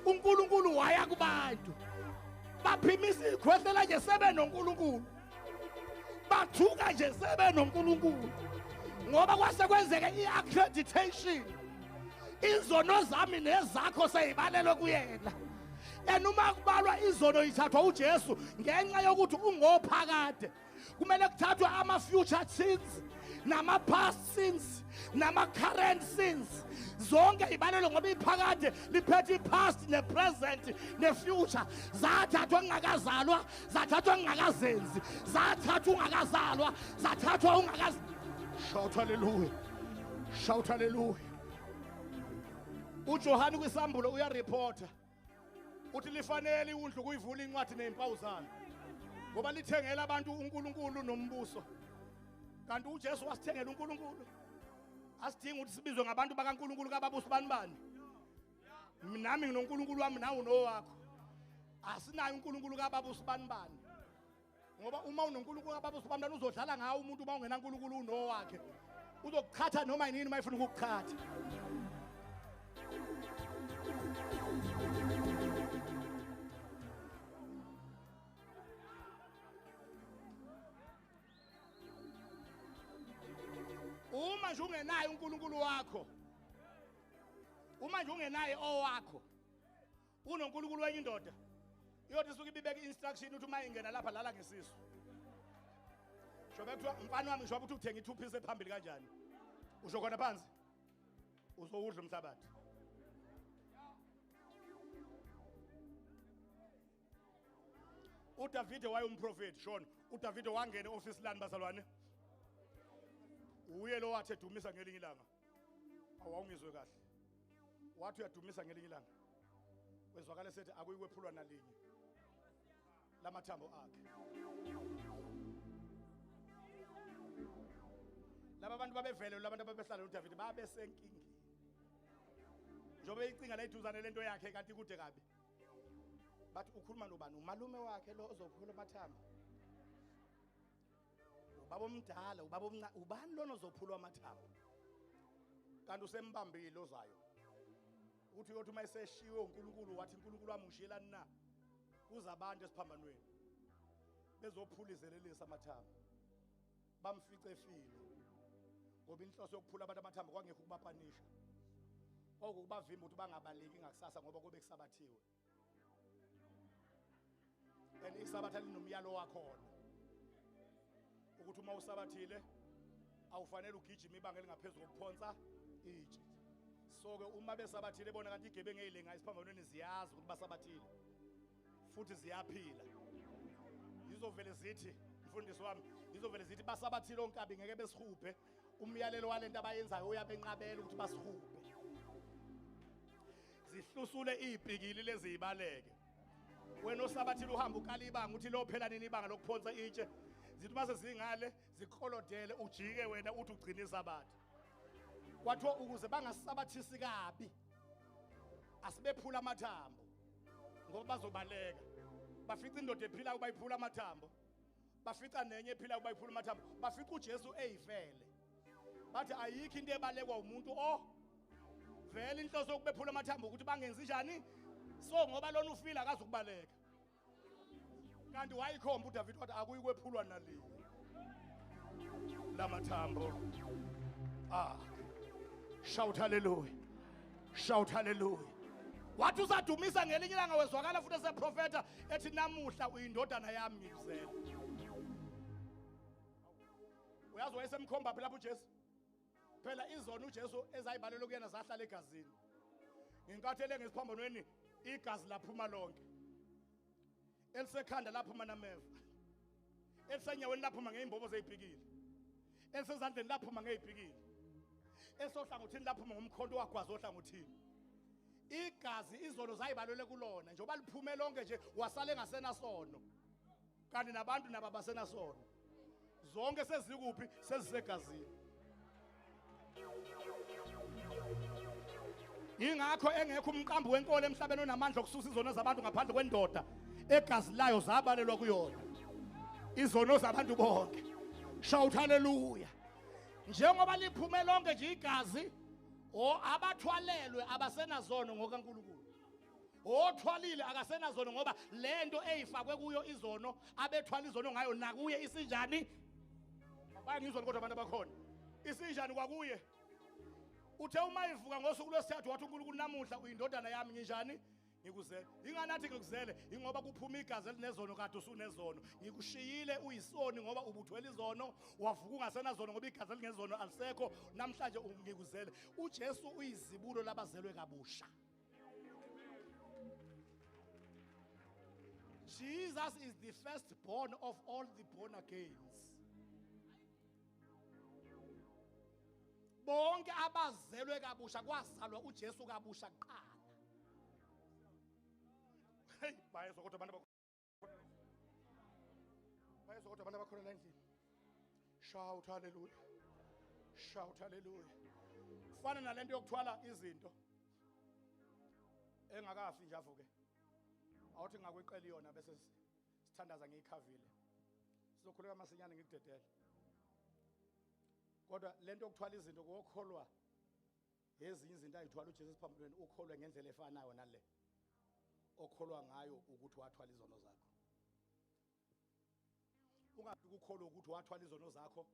A: uNkulunkulu waya kubantu baphimisa ikhwehlela nje sebe noNkulunkulu bathuka nje sebe noNkulunkulu ngoba kwase kwenzeke i-accreditation izono zami nezakho seyibalelwe kuyena enuma kubalwa izono ithathwa uJesu ngenxa yokuthi ungophakade kumele kuthathwe ama-future sins nama-past sins nama-current sins zonke ibalelwe ngoba iphakade liphethe i-past ne-present ne-future zathathwa ngingakazalwa zathathwa ngingakazenzi zathathwa ungakazalwa zathathwa shout hallelujah, shout hallelujah. uJohane kwisambulo uyareporta uthi lifanele undlu kuyivula incwadi nezimpawu zalo ngoba lithengela abantu uNkulunkulu nombuso kanti uJesu wasithengela uNkulunkulu asidinga ukuthi sibizwe ngabantu bakaNkulunkulu kababusi bani nami nginoNkulunkulu wami nawe unowakho asinayo uNkulunkulu kababusi bani ngoba uma unoNkulunkulu kababusi bani uzodlala ngawo umuntu uma ungena uNkulunkulu unowakhe uzokuchatha noma yini uma efuna ukukuchatha. Uma nje ungenaye uNkulunkulu wakho uma nje ungenaye owakho unoNkulunkulu wenye indoda iyothi suke ibibeka instruction ukuthi uma ingena lapha lala ngesisu shobe kuthiwa mfana wami shobe ukuthi uthenga ithuphise phambili kanjani usho khona phansi uzowudla umhlabathi uDavide wayumprofeti shona uDavide wangena eoffice lani bazalwane uye lo wathi edumisa ngelinye ilanga awawungizwe kahle wathi uyadumisa ngelinye ilanga wezwakala sethi akuyikwephulwa nalinye lamathambo akhe laba bantu babevele labantu ababehlala noDavide babesenkingeni njobe icinga la iduzane lento yakhe kanti kude kabi bathi ukhuluma nobani umalume wakhe lo ozophula amathambo ubaba omdala ubaba omncane ubani lona ozophula amathambo kanti usembambile ozayo uthi yothi uma eseshiwe uNkulunkulu wathi uNkulunkulu wami ngishiyelani na kuza abantu esiphambanweni bezophula izelelisa amathambo bamfice efile ngoba inhloso yokuphula abantu amathambo kwangekho ukubapanisha okubavimba ukuthi bangabaleki ngakusasa ngoba kube kusabathiwe and isabatha linomyalo wakhona ukuthi uma usabathile awufanele ugijima ibanga elingaphezulu kokuphonsa itshe. So ke uma besabathile bona kanti igebengu ezilenga isiphambanweni ziyazi ukuthi basabathile futhi ziyaphila. Izovele zithi mfundisi wami, izovele zithi basabathile onkabi ngeke besihuphe. Umyalelo walento abayenzayo uyabenqabela ukuthi basihuphe. Zihlusule izipikili lezi zibaleke. Wena osabathile uhamba ukala ibanga uthi lo phela nini ibanga lokuphonsa itshe. Zithi mase zingale zikolodele ujike wena uthi ugcina isabatha. Kwathiwa ukuze bangasabathisi kabi asibephula amathambo ngoba bazobaleka. Bafica indoda ephila ukubayiphula amathambo. Bafica nenye ephila ukubayiphula amathambo. Bafica uJesu eyivele. Bathi ayikho into ebalekwa umuntu vele inhloso yokubephula amathambo ukuthi bangenzi njani. So ngoba lona ufila akazi ukubaleka. Kanti wayikhomba uDavid wathi akuyi kwephulwa nali lamathambo. Shout hallelujah. Shout hallelujah. Wathi uzadumisa ngelinye ilanga wezwakala futhi eseprofeta ethi namuhla uyindodana yami ngikuzele. Uyazi wayesemkhomba phela uJesu. Phela izono uJesu ezayibalelo kuyena zahlala egazini. Ngenkathi elengesiphambonweni igazi laphuma lonke. Elisekhanda laphuma nameva. Elisenyaweni laphuma ngeimbobo zeyibhikile. Elisezandleni laphuma ngeyibhikile. Esohlangothini laphuma ngomkhonto wagwaza ohlangothini. Igazi izono zayibalele kulona njengoba liphume lonke nje wasale ngasenasono. Kanti nabantu naba basenasono. Zonke sezikuphi sezisegazini. Ingakho engekho umqambi wenkolo emhlabeni onamandla okususa izono zabantu ngaphandle kwendoda egazi layo zabalelwa kuyona izono zabantu bonke. Shout hallelujah. Njengoba liphume lonke nje igazi abathwalelwe abasenazono ngokaNkulunkulu. Othwalile akasenazono ngoba lento eyifakwe kuyo izono abethwala izono ngayo nakuye isinjani. Bayangizwa kodwa abantu abakhona. Isinjani kwakuye. Uthe uma ivuka ngosuku lwesithathu wathi uNkulunkulu namuhla uyindodana yami nginjani ngikuzele. Inganathi ngikuzele ingoba kuphuma igazi elinezono kade usunezono. Ngikushiyile uyisoni ngoba ubuthwele izono wavuka ungasenazono ngoba igazi elingezono alisekho namhlanje ngikuzele. uJesu uyizibulo labazelwe kabusha. Jesus is the firstborn of all the born agains. Bonke abazelwe kabusha kwazalwa uJesu kabusha kuqala. Hey, bayezwa kodwa abantu abakhona la endlini. Shout hallelujah. Shout hallelujah. Kufana nalento yokuthwala izinto engakafi nje avuke. Awuthi ngakweqela iyona bese sithandaza ngiyikhavile. Sizokhuleka masinyane ngikudedele. Kodwa lento yokuthwala izinto kokholwa ezinye izinto ayithwala uJesu siphambukeni ukholwe ngendlela efanayo nale. Okholwa ngayo ukuthi wathwala izono zakho. Ungafiki ukholwe ukuthi wathwala izono zakho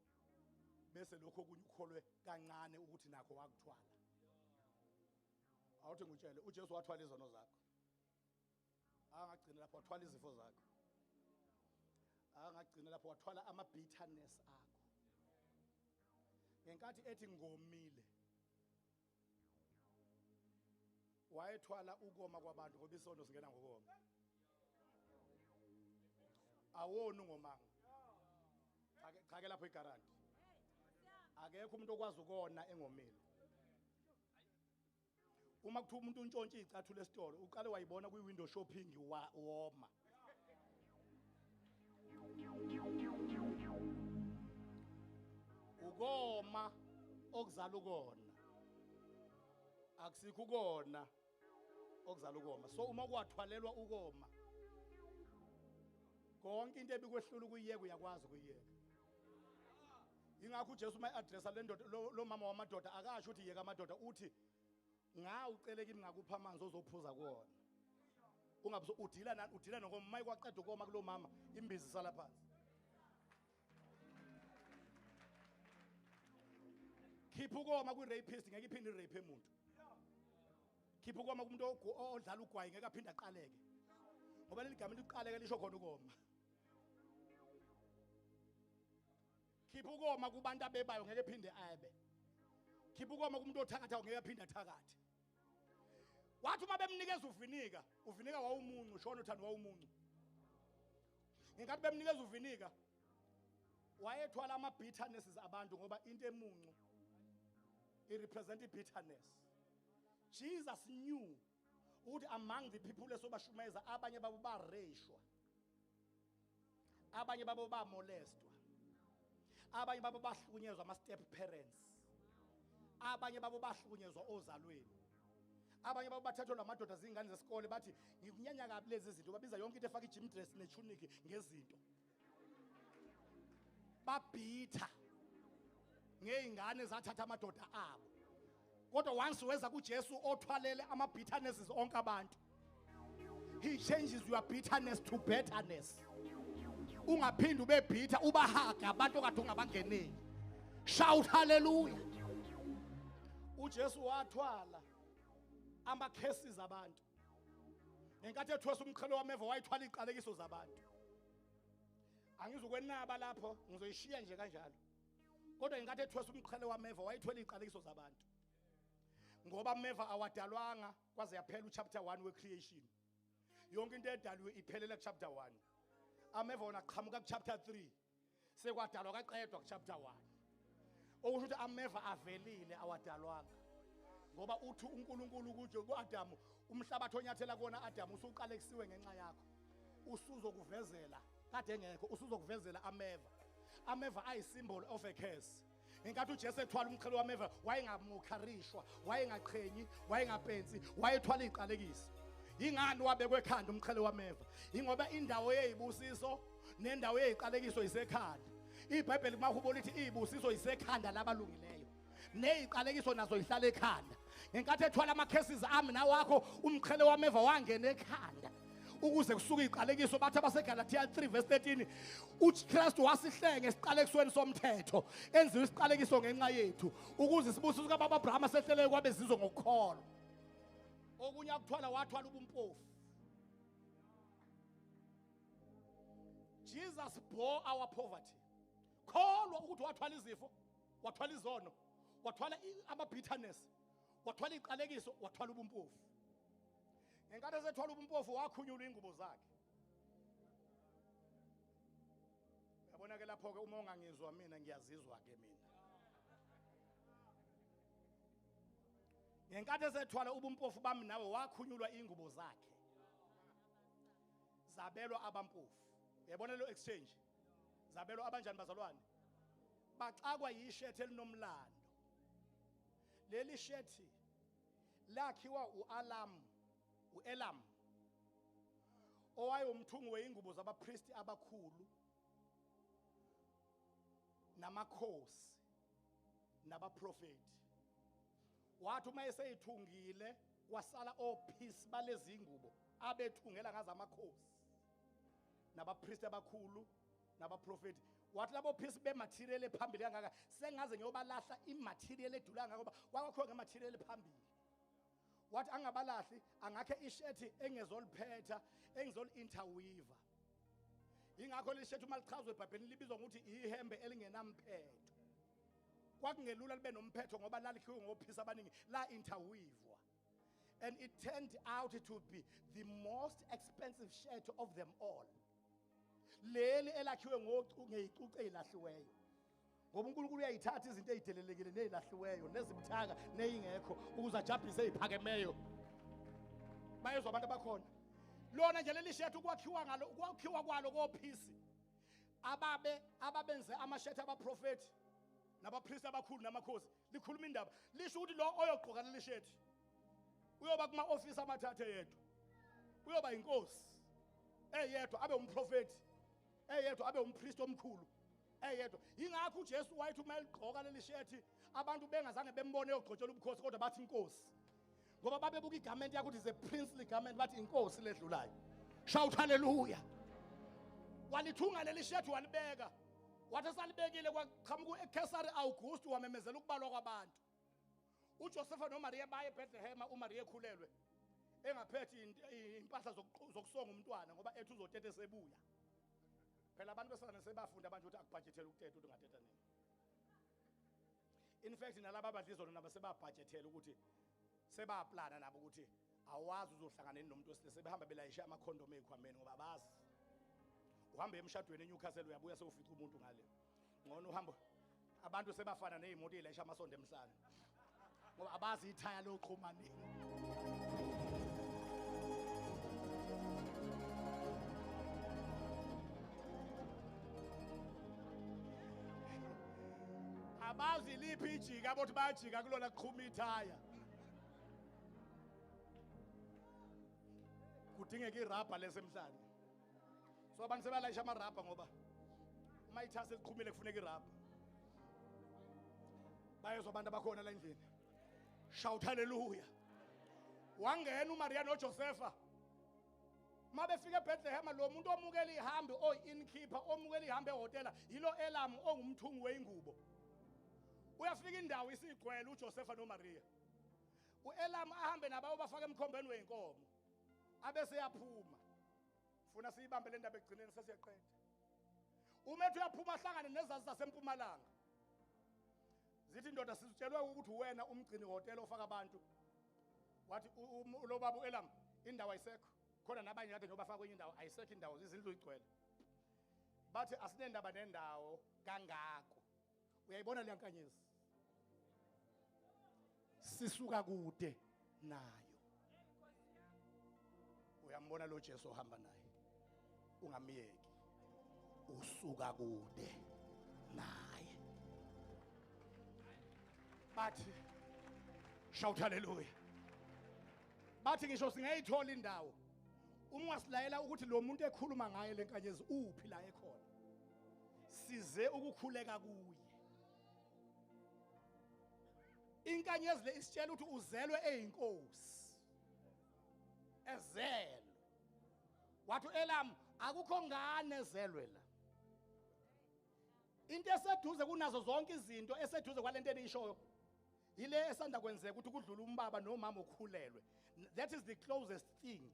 A: bese lokho okunye ukholwe kancane ukuthi nakho wakuthwala. Awuthi ngutshele uJesu wathwala izono zakho. Angagcina lapho wathwala izifo zakho. Angagcina lapho wathwala ama bitterness akho. Ngenkathi ethi ngomile wayethwala ukoma kwabantu ngoba isono singena ngokoma. Awona ungomanga. Cha ke lapho igaranti. Akekho umuntu okwazi ukona engomile. Uma kuthiwa umuntu untshontshe icathulo esitolo uqale wayibona kwi window shopping woma. Ukoma okuzala ukona. Akusikho ukona okuzala ukoma. So uma kwathwalelwa ukoma konke into ebikwehlula ukuyiyeka uyakwazi ukuyiyeka. Ingakho uJesu uma addressa le ndoda lo mama wamadoda akasho ukuthi yeka amadoda uthi nga ucele kimi ngakupha amanzi ozophuza kuona. Ungabe udila nokoma mayi kwaqeda ukoma kulo mama imbizi sala phansi. Khipha ukoma ku rapist ngeke iphinde irape emuntu. Khipha ukoma kumuntu odlala ugwayi ngeke aphinde aqaleke. ngoba leli gama liqaleke lisho khona ukoma. Khipha ukoma kubantu abebayo ngeke phinde abe. Khipha ukoma kumuntu othakatha ngeke aphinde athakathe. Wathi uma bemnikeza uvinika, uvinika wawumuncu, shona uthando wawumuncu. Ngenkathi bemnikeza uvinika, wayethwala ama bitternesses abantu ngoba into emuncu represent bitterness. Jesus knew ukuthi among the people esobashumeza abanye babo bareshwa, abanye babo bamolestwa, abanye babo bahlukunyezwa ama step parents, abanye babo bahlukunyezwa ozalweni, abanye babo bathathelwa amadoda zingane zesikole bathi ngikunyanya kabi lezi zinto, babiza yonke into efaka i-gym dress ne-tunic ngezinto. Babhitha ngeyingane zathatha amadoda abo. Kodwa once weza kuJesu othwalele ama bitternesses onke abantu, he changes your bitterness to betterness. Ungaphindi ube bitter ubahaga abantu okade ungabangeneli. Shout hallelujah. uJesu wathwala ama cases abantu. Ngenkathi ethwesa umqhele wameva wayithwala iqalekiso zabantu. Angizukwenaba lapho ngizoyishiya nje kanjalo. Kodwa ngenkathi ethwesa umqhele wameva wayithwala iqalekiso zabantu. Ngoba ameva awadalwanga kwaze yaphela uchapter 1 we-creation. Yonke into edalwe iphelele kuchapter 1. Ameva wona aqhamuka kuchapter 3. Sekwadalwa kaqedwa kuchapter 1. Okusho ukuthi ameva avelile awadalwanga. Ngoba uthi uNkulunkulu kuje kuAdamu, umhlabathi onyathela kuona Adamu usuqalekisiwe ngenxa yakho. Usuzokuvezela kade engekho, usuzokuvezela ameva. Ameva ayisymbol of a curse. Ngenkathi uJesu ethwala umqhele wameva wayengamukharishwa, wayengaqhenyi, wayengapensi, wayethwala iqalekiso. Yingani wabekwe ekhanda umqhele wameva? Ingoba indawo yezibusiso nendawo yeziqalekiso isekhanda. iBhayibheli mahubo lithi izibusiso isekhanda labalungileyo. Neziqalekiso nazo ihlala ekhanda. Ngenkathi ethwala ama cases ami nawakho umqhele wameva wangena ekhanda. Ukuze kusuke iqalekiso bathi abaseGalatia 3 verse 13 uKristu wasihlenge esiqalekisweni somthetho enziwe isiqalekiso ngenxa yethu ukuze sibusiso kaBaba Abraham sehlele kwabezizwe ngokukholwa. Okunye akuthwala wathwala ubumpofu. Jesus bore our poverty. Kholwa ukuthi wathwala izifo, wathwala izono, wathwala ama bitterness, wathwala iqalekiso, wathwala ubumpofu. Ngenkathi esethwala ubumpofu wakhunyula ingubo zakhe. Yabona ke lapho ke uma ungangizwa mina ngiyazizwa ke mina. Ngenkathi esethwala ubumpofu bami nawe wakhunyulwa ingubo zakhe. Zabelwa abampofu. Yabona lo exchange. Zabelwa abanjani bazalwane? Baxakwa yishethe elinomlando. Leli shethi lakhiwa uElam owayomthungu weingubo zabapristi abakhulu namakhosi nabaprofeti. Wathi uma eseyithungile wasala ophisi balezi ingubo abethungela ngazo amakhosi nabapristi abakhulu nabaprofeti. Wathi labo phisi bematerial ephambili kangaka sengaze ngiyobalahla imaterial edula ngakho kwakho ngematerial ephambili. Wathi angabalahli angakhe ishethi engezoliphetha engizol interweaver. Ingakho lishethi uma lichazwe eBhayibhelini libizwa ngokuthi ihembe elingenamphetho. Kwakungelula libe nomphetho ngoba lalikhiwe ngophisa abaningi la interweaver. And it turned out to be the most expensive shirt of them all. Leli elakhiwe ngezicucu ezilahliweyo. Ngoba uNkulunkulu uyayithatha izinto ezidelelekile nezilahliweyo nezimthaka nezingekho ukuze ajabulise eziphakemeyo. Bayezwa abantu abakhona. Lona nje leli shirt kwakhiwa kwalo kophisi. Ababenze amashirt abaprofeti nabapriest abakhulu namakhosi. Likhuluma indaba. Lisho ukuthi lo oyogqoka leli shirt uyoba kuma office amathathe yedwa. Uyoba inkosi eyedwa abe umprofeti. Eyedwa abe umpriest omkhulu. Eyedwa. Ingakho uJesu wayethi uma eligqoka leli shirt abantu bengazange bembone yogqotshela ubukhosi kodwa bathi inkosi. Ngoba babebuka igarment yakhe ukuthi is a princely garment bathi inkosi ledlulayo. Shout hallelujah. Walithunga leli shirt walibeka. Wathi salibekile kwaqhamuka uCaesar August wamemezela ukubalwa kwabantu. uJoseph noMaria baye eBethlehem uMaria ekhulelwe. engaphethe impahla zokusonga umntwana ngoba ethi uzothetha esebuya. Phela abantu besana sebafunda manje ukuthi akubudgetele ukuthetha ukuthi ungathetha nini. In fact nalabo abadlizona nabo sebabudgetela ukuthi sebaplana nabo ukuthi awazi uzohlangana nomuntu wesilisa sebehamba belayisha amakhondom ekhwameni ngoba bazi. Uhambe emshadweni eNewcastle uyabuya sewufica umuntu ngale. Ngono uhamba abantu sebafana nezimoto ezilayisha amasonto emhlanje. Ngoba abazi ithaya loqhumaneni. Abazi liphi ijika bothi bayajika kulona kuqhuma ithaya. Kudingeka irabha lesemhlanje. So abantu sebalayisha amarabha ngoba uma ithasa eliqhumile kufuneka irabha. Bayezwa abantu abakhona la endlini. Shout hallelujah. Wangena uMaria noJosepha. Mabefika eBethlehem lo muntu omukela ihambe innkeeper omukela ihambe ehotela yilo Elamu ongumthungi weingubo. Uyafika indawo isigcwele uJosepha noMaria. UElamu ahambe nabawo bafaka emkhombeni weinkomo. Abese yaphuma. Funa siyibambe le ndaba egcineni sesiyaqeda. Umethu uyaphuma ahlangane nezazi zasempumalanga. Zithi indoda sizitshelwe ukuthi wena umgcini hotel ofaka abantu. Wathi lo baba uElamu indawo ayisekho. Khona nabanye kade njoba bafaka kwenye indawo ayisekho indawo izindlu igcwele. Bathi asinendaba nendawo kangako. Uyayibona le nkanyezi. Sisuka kude nayo. Uyambona lo Jesu ohamba naye. Ungamiyeki. Usuka kude naye. Bathi shout hallelujah. Bathi ngisho singayithola indawo. Ungasilayela ukuthi lo muntu ekhuluma ngaye lenkanyezi uphi la ekhona. Size ukukhuleka kuye. Inkanyezi le isitshela ukuthi uzelwe eyinkosi. Ezelwe. Wathi uElamu akukho ngane ezelwe la. Into eseduze kunazo zonke izinto eseduze kwalento eniyishoyo. Ile esanda kwenzeka ukuthi kudlula umbaba nomama okhulelwe. That is the closest thing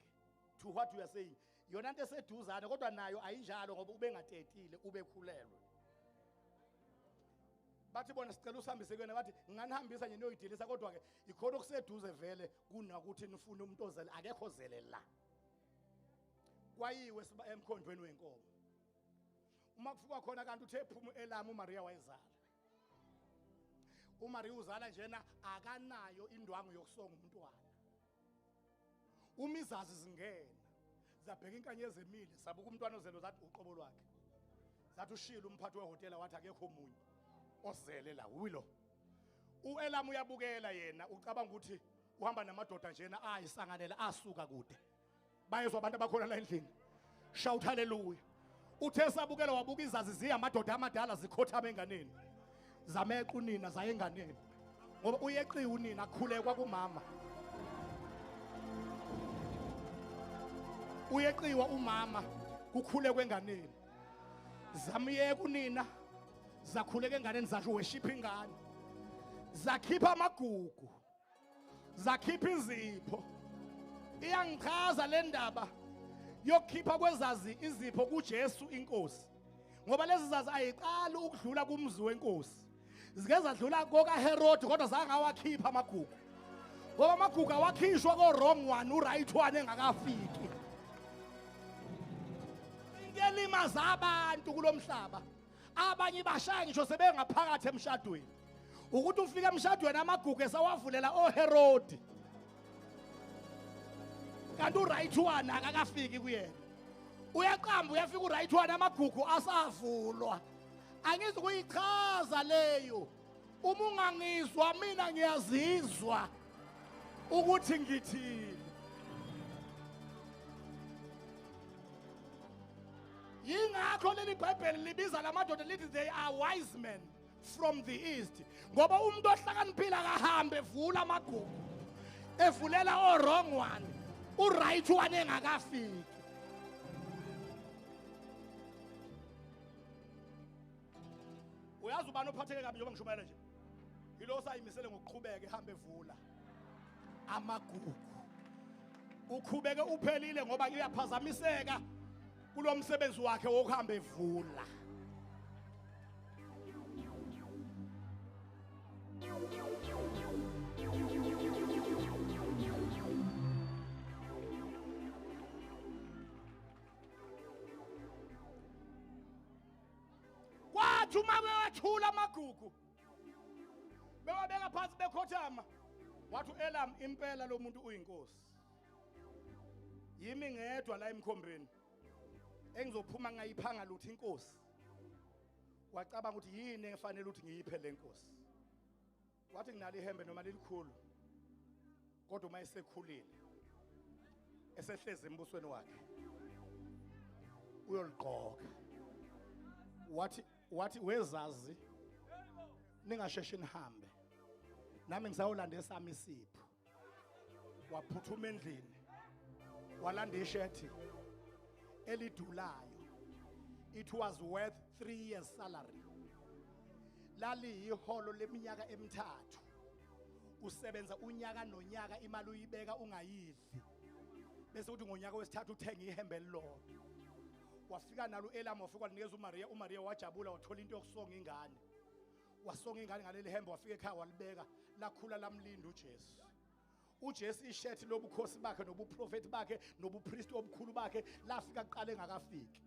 A: to what you are saying. Yona into eseduzana kodwa nayo ayinjalo ngoba ube ngatetile ube khulelwe. Bathi bona sicela usihambise kwena bathi nginganihambisa nje niyoyidilisa kodwa ke ikhona okuseduze vele kunakuthi nifune umuntu ozele akekho zele la. Kwayiwe siba emkhondweni wenkomo. Uma kufika khona kanti uthe phuma uElamu uMaria wayezala. uMaria uzala njena akanayo indwangu yokusonga umntwana. Umizazi zingena zabheka inkanyezi emile sabuka umntwana ozelo zathi uqobo lwakhe. Zathi ushila umphathi wehotela wathi akekho umunye ozele la wilo. uElamu uyabukela yena ucabanga ukuthi uhamba namadoda njena ayisanganela asuka kude. Bayezwa abantu abakhona la endlini. Shout hallelujah. Uthe sabukela wabuka izazi ziya amadoda amadala zikhothama enganeni. Zameqa unina zaye enganeni. Ngoba uyeqiwe unina akhulekwa kumama. Uyeqiwa umama kukhulekwe enganeni. Zamiyeka unina zakhuleka enganeni zasho worship ingane. Zakhipha amagugu. Zakhipha izipho. Iyangichaza le ndaba yokukhipha kwezazi izipho kuJesu inkosi. Ngoba lezi zazi ayiqala ukudlula kumzi wenkosi. Zike zadlula kokaHerod kodwa zange awakhipha amagugu. Ngoba amagugu awakhishwa ko wrong one uright one engakafiki. Ngelimaza abantu kulomhlaba. Abanye bashaya ngisho sebengaphakathi emshadweni. Ukuthi ufike emshadweni amagugu esawavulela oHerod. Kanti uright one akakafiki kuyena. Uyaqamba uyafika uright one amagugu asavulwa. Angizi kuyichaza leyo. Uma ungangizwa mina ngiyazizwa ukuthi ngithini. Yingakho leli iBhayibheli libiza lamadoda lithi they are wise men from the east. Ngoba umuntu ohlakaniphila akahambe evula amagugu. Evulela o wrong one. Uright one engakafiki. Uyazi ubani ophatheke kabi njengoba ngishumayela nje. Yilo osayimisele ngokuqhubeka ehambe evula amagugu. ukhubeke uphelile ngoba uyaphazamiseka kulomsebenzi wakhe wokuhamba evula. Kwathi uma bewathula amagugu bewabeka phansi bekhothama wathi uElam impela lo muntu uyinkosi. Yimi ngedwa la emkhombeni engizophuma ngayiphanga lutho inkosi. Wacabanga ukuthi yini engifanele ukuthi ngiyiphe le nkosi. Wathi nginalo ihembe noma lilikhulu kodwa uma esekhulile esehleze embusweni wakhe uyoligqoka. Wathi wezazi ningasheshe nihambe nami ngisayolanda esami isipho. Waphuthuma endlini walanda ishethi elidulayo. It was worth 3 years salary. Lali iholo leminyaka emithathu. Usebenza unyaka nonyaka imali uyibeka ungayidli. Bese uthi ngonyaka wesithathu uthenga ihembe elilodwa. Wafika nalo uElam wafika wanikeza uMaria. uMaria wajabula wathola into yokusonga ingane. Wasonga ingane ngaleli hembe wafika ekhaya walibeka lakhula lamlinda uJesu. uJesu ishethi lobukhosi bakhe nobuprofeti bakhe nobupriest obukhulu bakhe lafika kuqala engakafiki.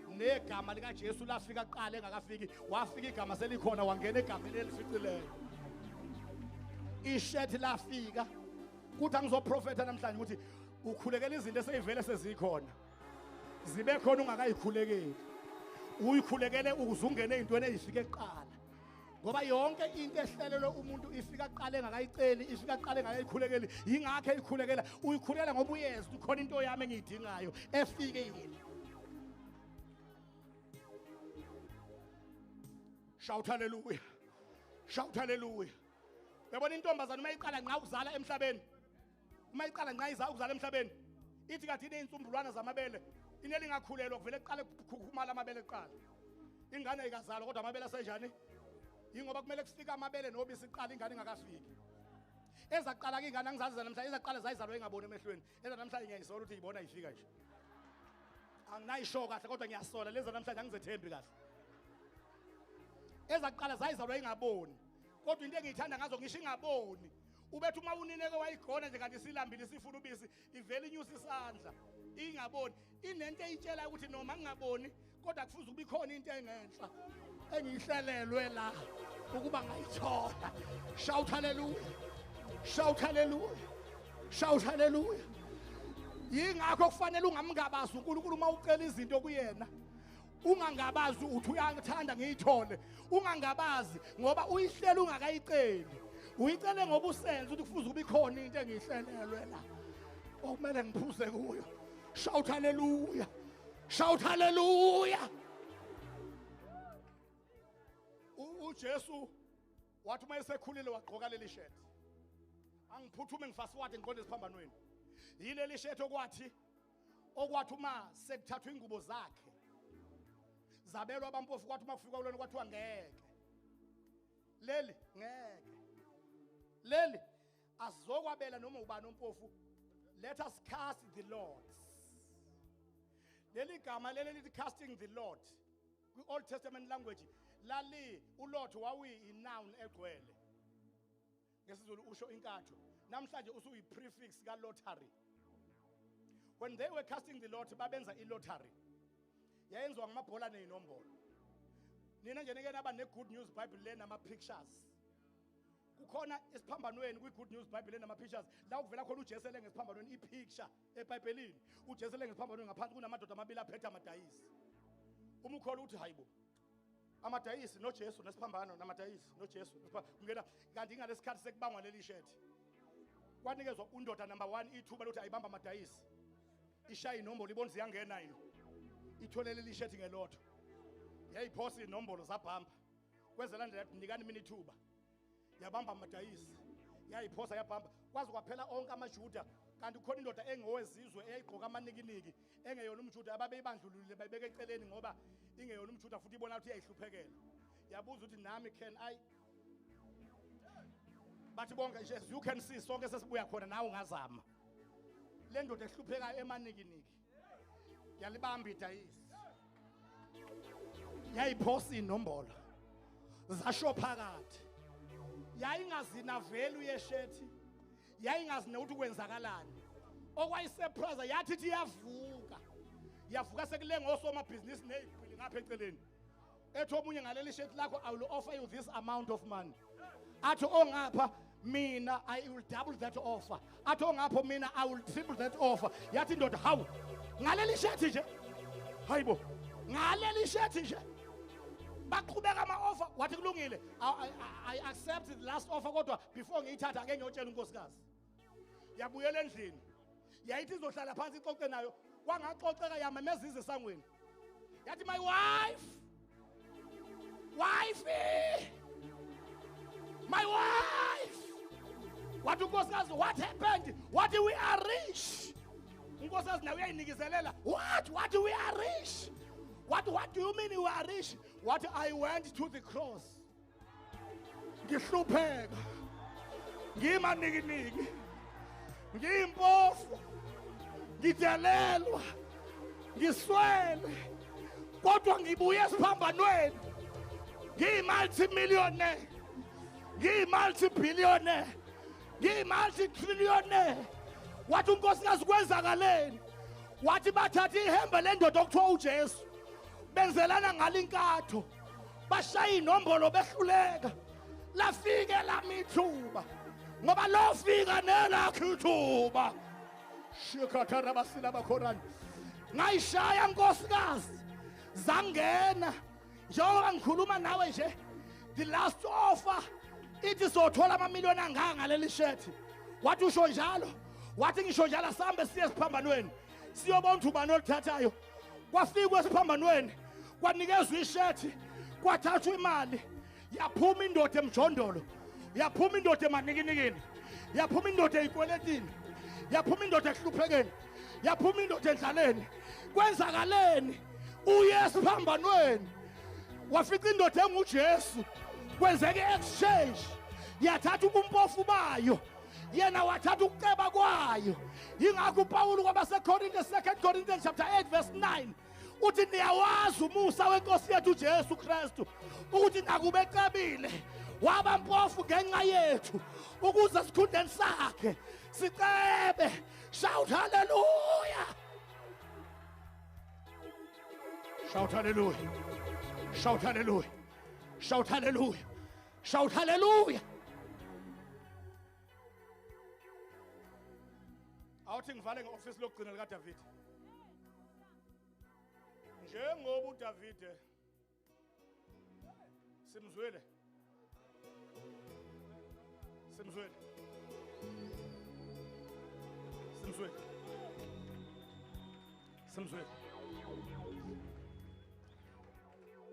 A: Negama lika Jesu lafika kuqala engakafiki. Wafika igama selikhona wangena egameni elificileyo. Ishethi lafika kuthi angizoprofeta namhlanje ukuthi ukhulekela izinto eseyivele sezikhona. Zibe khona ungakayikhulekeli. Uyikhulekele ukuzungene ezintweni ezifike kuqala. Ngoba yonke into ehlelelwe umuntu ifika kuqala engakayiceli, ifika kuqala engakayikhulekeli. Yingakho eyikhulekela. Uyikhulela ngoba uyeza ukhona into yami engiyidingayo efike yini. Shout hallelujah. Shout hallelujah. Uyabona intombazana uma iqala nqa ukuzala emhlabeni. Uma iqala nqa iza ukuzala emhlabeni. Ithi kathi ineinsumbulwana zamabele. Ineli ngakhulelwa kuvele kuqale kukhumala amabele kuqala. Ingane ayikazalwa kodwa amabele asenjani? Yingoba kumele kufika amabele nobisi iqala ingane ingakafiki. Ezaqala ke ingane angizazi namhlanje ezaqala zayizalwa engaboni emehlweni. Eza namhlanje ngiyayisola ukuthi ibona ayifika nje. Anginayisho kahle kodwa ngiyasola leza namhlanje angizethembi kahle. Ezaqala zayizalwa engaboni. Kodwa into engiyithanda ngazo ngisho ingaboni. Ubethu uma unineke wayigona nje kanti silambile sifuna ubisi ivela inyusa isandla. Ingaboni inento eyitshela ukuthi noma ngingaboni kodwa kufuze kube khona into engenhla engihlelelwe la ukuba ngayithola. Shout hallelujah. Shout hallelujah. Shout hallelujah. Yingakho kufanele ungamngabazi uNkulunkulu uma ucela izinto kuyena. Ungangabazi uthi uyathanda ngiyithole. Ungangabazi ngoba uyihlela ungakayiceli. Uyicele ngoba usenze ukuthi kufuze kube khona into engihlelelwe la okumele ngiphuze kuyo. Shout hallelujah. Shout hallelujah. uJesu wathi uma esekhulile wagqoka leli shirt. Angiphuthume ngifasiwade ngiqonde esiphambanweni. Yileli shirt okwathi uma sekuthathwa ingubo zakhe. Zabelwa abampofu kwathi uma kufika kulona kwathiwa ngeke. Leli ngeke. Leli asizokwabela noma ubani ompofu. Let us cast the Lord. Leli gama leli lithi casting the Lord. Kwi Old Testament language lali uLord wawi noun egcwele. NgesiZulu usho inkatho. Namhlanje usuyi prefix ka lottery. When they were casting the Lord babenza ilottery. Yayenziwa ngamabhola nezinombolo. Nina nje nike naba ne Good News Bible le nama pictures. Kukhona esiphambanweni kwi Good News Bible le nama pictures la kuvela khona uJesu ele ngesiphambanweni ipicture eBhayibhelini. uJesu ele ngesiphambanweni ngaphansi kunamadoda amabili aphethe amadayisi. Uma ukhola uthi hayibo amadayisi noJesu nesiphambano namadayisi noJesu ngena kanti ingalesikhathi sekubangwa leli shethi. Kwanikezwa undoda number 1 ithuba lokuthi ayibamba amadayisi. Ishaya inombolo ibona ziyangena yini. Itholele leli shethi ngelotho. Yayiphosa inombolo zabhamba. Kwezelandela nikani mina ithuba. Yabamba amadayisi. Yayiphosa yabhamba. Kwazi kwaphela onke amaJuda kanti ukhona indoda engowezizwe eyayigqoka amanikiniki engeyona umJuda ababeyibandlulule bayibeka eceleni ngoba ingeyona umJuda futhi ibona ukuthi iyahluphekela. Yabuza ukuthi nami can I bathi bonke nje you can see sonke sesibuya khona nawe ungazama. le ndoda ehlupheka emanikiniki yalibamba idayisi yayiphosa inombolo zasho phakathi yayingazina value yeshethi yayingazina ukuthi kwenzakalani okwayisurprise yathi ithi yavuka sekule ngosomabhizinisi nezigwili ngapha eceleni ethi omunye ngaleli shethi lakho I will offer you this amount of money athi ongapha mina I will double that offer athi ongapho mina I will triple that offer yathi indoda hawu ngaleli shethi nje hayibo ngaleli shethi nje baqhubeka ama-offer wathi kulungile I accept the last offer kodwa before ngiyithatha ake ngiyotshela unkosikazi yabuyela endlini yayithi izohlala phansi ixoxe nayo kwangaxoxeka yamemezisa esangweni yathi my wifey my wife wathi unkosikazi what happened wathi we are rich unkosikazi nawe uyayinikizelela what we are rich what do you mean you are rich what I went to the cross ngihlupheka ngimanikiniki ngimpofu ngidelelwa ngiswele kodwa ngibuye esiphambanweni ngiyimultimillionaire ngiyimultibillionaire ngiyimultitrillionaire wathi unkosikazi kwenzakaleni wathi bathatha ihembe lendoda okuthiwa uJesu benzelana ngalinkatho bashaya inombolo behluleka lafike lamithuba ngoba lofika nelakho ithuba shikhathara basila bakhorani ngayishaya nkosikazi zangena njengoba ngikhuluma nawe nje the last offer ithi sothola amamiliyoni anganga leli shethi wathi usho njalo wathi ngisho njalo sambe siye esiphambanweni siyobona ubani olithathayo kwafikwa esiphambanweni kwanikezwa ishethi kwathathwa imali yaphuma indoda emjondolo yaphuma indoda emanikinikini yaphuma indoda eyikweletini yaphuma indoda ehluphekeni yaphuma indoda endlaleni kwenzakaleni uye esiphambanweni wafica indoda enguJesu kwenzeke exchange yathatha ubumpofu bayo yena wathatha ukuceba kwayo ingakho uPaul kwabaseKorinte 2 Corinthians chapter 8 verse 9 uthi niyawazi umusa wenkosi yethu uJesu Kristu ukuthi nakube ecebile waba mpofu ngenxa yethu ukuze sikhundeni sakhe sicebe shout hallelujah shout hallelujah shout hallelujah shout hallelujah shout hallelujah awuthi ngivale ngeoffice lokugcina lika David njengoba uDavide simzwele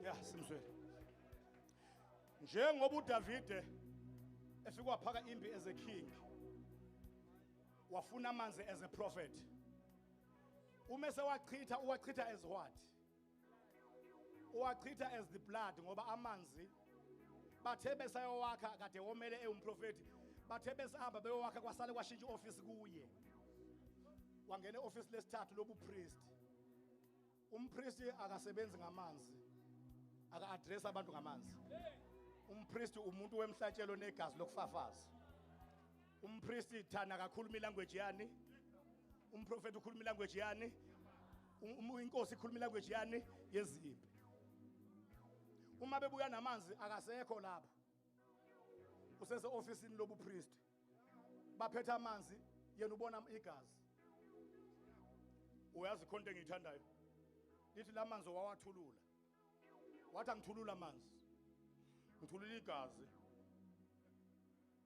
A: ya simzwele njengoba uDavide efika waphaka impi as a king wafuna amanzi as a prophet umese wachitha as what wachitha as the blood ngoba amanzi bathe besayowakha kade womele ewumprofeti bathe besahamba beyowakha kwasale kwashintsha office kuye wangena office lesithathu lobu priest umpriest akasebenzi ngamanzi aka address abantu ngamanzi umpriest umuntu wemhlatshelo negazi lokufafaza umpriest thana akakhuluma ilanguage yani umprofeti ukhuluma ilanguage yani inkosi ikhuluma ilanguage yani yezimpi uma bebuya namanzi akasekho lapha usese officeini lobu priest baphethe amanzi yena ubona igazi uyazi khonto engiyithandayo lithi lamanzi wawathulula wathi angithulula amanzi ngithulula igazi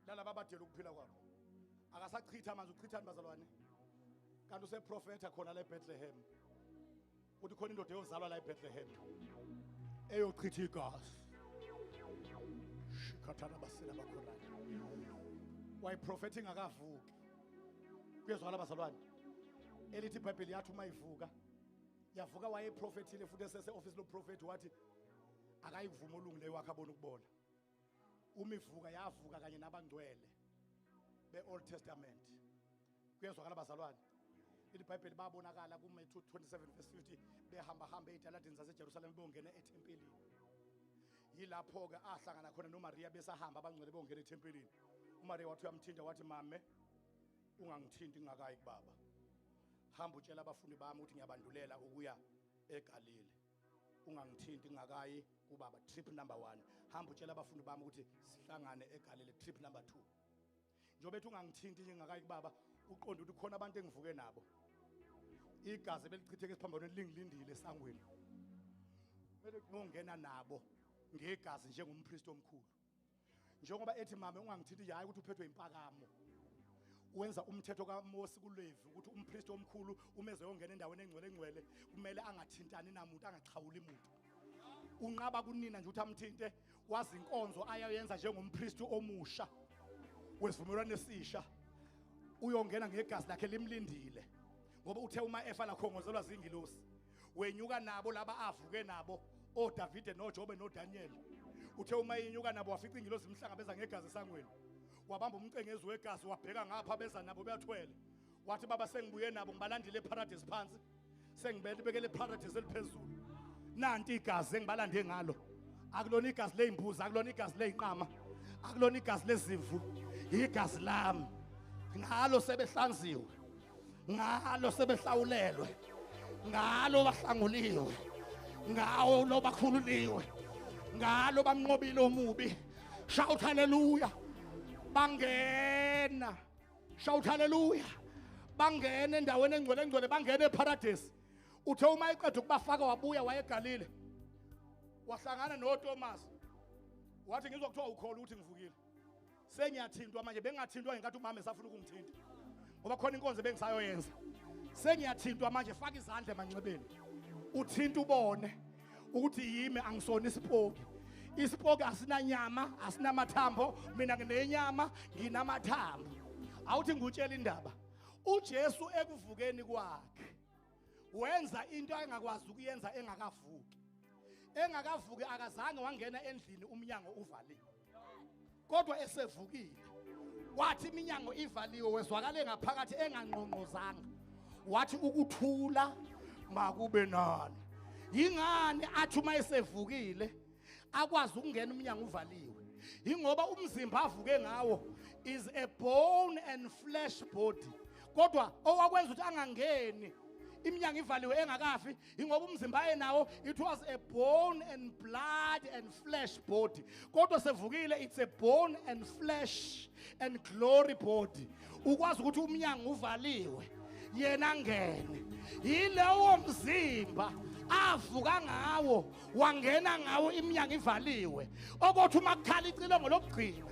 A: lalaba abadela ukuphila kwabo akasachitha amanzi uchithani bazalwane kanti useprofeta khona la eBethlehem uthi khona indoda eyozalwa la eBethlehem eyochitha igazi shikhathana basela bakhorana wayiprofethi ngakavuki kuyezwakala bazalwane elithi iBhayibheli yathi uma ivuka yavuka wayeprofethile futhi esese office lo prophet wathi akayivuma olungileyo wakhe abona ukubona uma ivuka yavuka kanye nabangcwele be Old Testament kuyezwakala bazalwane
C: iBhayibheli babonakala kuMatthew 27:50 behamba ezidaladini zaseJerusalem bongena eThempelini. Yilapho ke ahlangana khona noMaria besahamba abangcwele bongena eThempelini. uMaria wathi uyamthinta wathi mame ungangithinti ngakayi kubaba. Hamba utshela abafundi bami ukuthi ngiyabandulela ukuya eGalile. Ungangithinti ngakayi kubaba. Trip number 1. Hamba utshela abafundi bami ukuthi sihlangane eGalile. Trip number 2. Njobe ethi ungangithinti ngakayi kubaba uqonda ukuthi khona abantu engivuke nabo. Igazi belichitheke esiphambanweni lingilindile esangweni. Mele ngongena nabo ngegazi njengompriest omkhulu. Njengoba ethi mama ungangithinti hayi ukuthi uphethwe impakamo. Wenza umthetho kaMose kuLevi ukuthi umpriest omkhulu umeze yongena endaweni engcwele kumele angathintani namuntu angachawuli umuntu. Unqaba kunina nje ukuthi amthinte wazi inkonzo ayayenza njengompriest omusha wesivumelwano esisha. Uyongena ngegazi lakhe limlindile ngoba uthe uma efa lakhongozelwa zingilosi wenyuka nabo laba avuke nabo oDavide noJobe noDaniel. Uthe uma inyuka nabo wafica ingilosi imhlangabeza ngegazi esangweni. Wabamba umcengezi wegazi wabheka ngapha beza nabo beyathwele. Wathi baba sengibuye nabo ngibalandile eparadise phansi. Sengibekele eparadise eliphezulu. Nanti igazi engibalande ngalo. Akulona igazi lezimbuzi, akulona igazi lezinqama, akulona igazi lezimvu. Igazi lami. Ngalo sebehlanziwe. Ngalo sebehlawulelwe. Ngalo bahlanguliwe. Ngawo lo bakhululiwe. Ngalo bamnqobile umubi. Shout hallelujah. Bangena. Shout hallelujah. Bangena endaweni engcwele bangena eparadise. Uthe uma iqedwe kubafaka wabuya wayeGalile. Wahlangana noThomas. Wathi ngizokuthiwa ukholwa ukuthi ngivukile. Sengiyathintwa manje bengathintwa ngenkathi umama esafuna ukungithinta. Ngoba khona inkonzo bengisayoyenza. Sengiyathintwa manje faka izandla emanxebeni. Uthinta ubone ukuthi yimi angisona isipoki. Isipoki asinanyama, asinamathambo, mina nginenyama, nginamathambo. Awuthi ngutshela indaba. uJesu ekuvukeni kwakhe wenza into engakwazi ukuyenza engakavuki. Engakavuki akazange wangena endlini umnyango uvaliwe. Kodwa esevukile wathi iminyango ivaliwe wezwakale ngaphakathi enganqonqozanga. Wathi ukuthula makube nani. Yingani athi uma esevukile akwazi ukungena umnyango uvaliwe? Ingoba umzimba avuke ngawo is a bone and flesh body. Kodwa owakwenza ukuthi angangeni iminyango ivaliwe engakafi ingoba umzimba ayenawo it was a bone and blood and flesh body. Kodwa sevukile it's a bone and flesh and glory body. Ukwazi ukuthi umnyango uvaliwe yena ngene. Yilewo mzimba avuka ngawo wangena ngawo iminyango ivaliwe. Okuthi uma kukhala icilongo lokugcina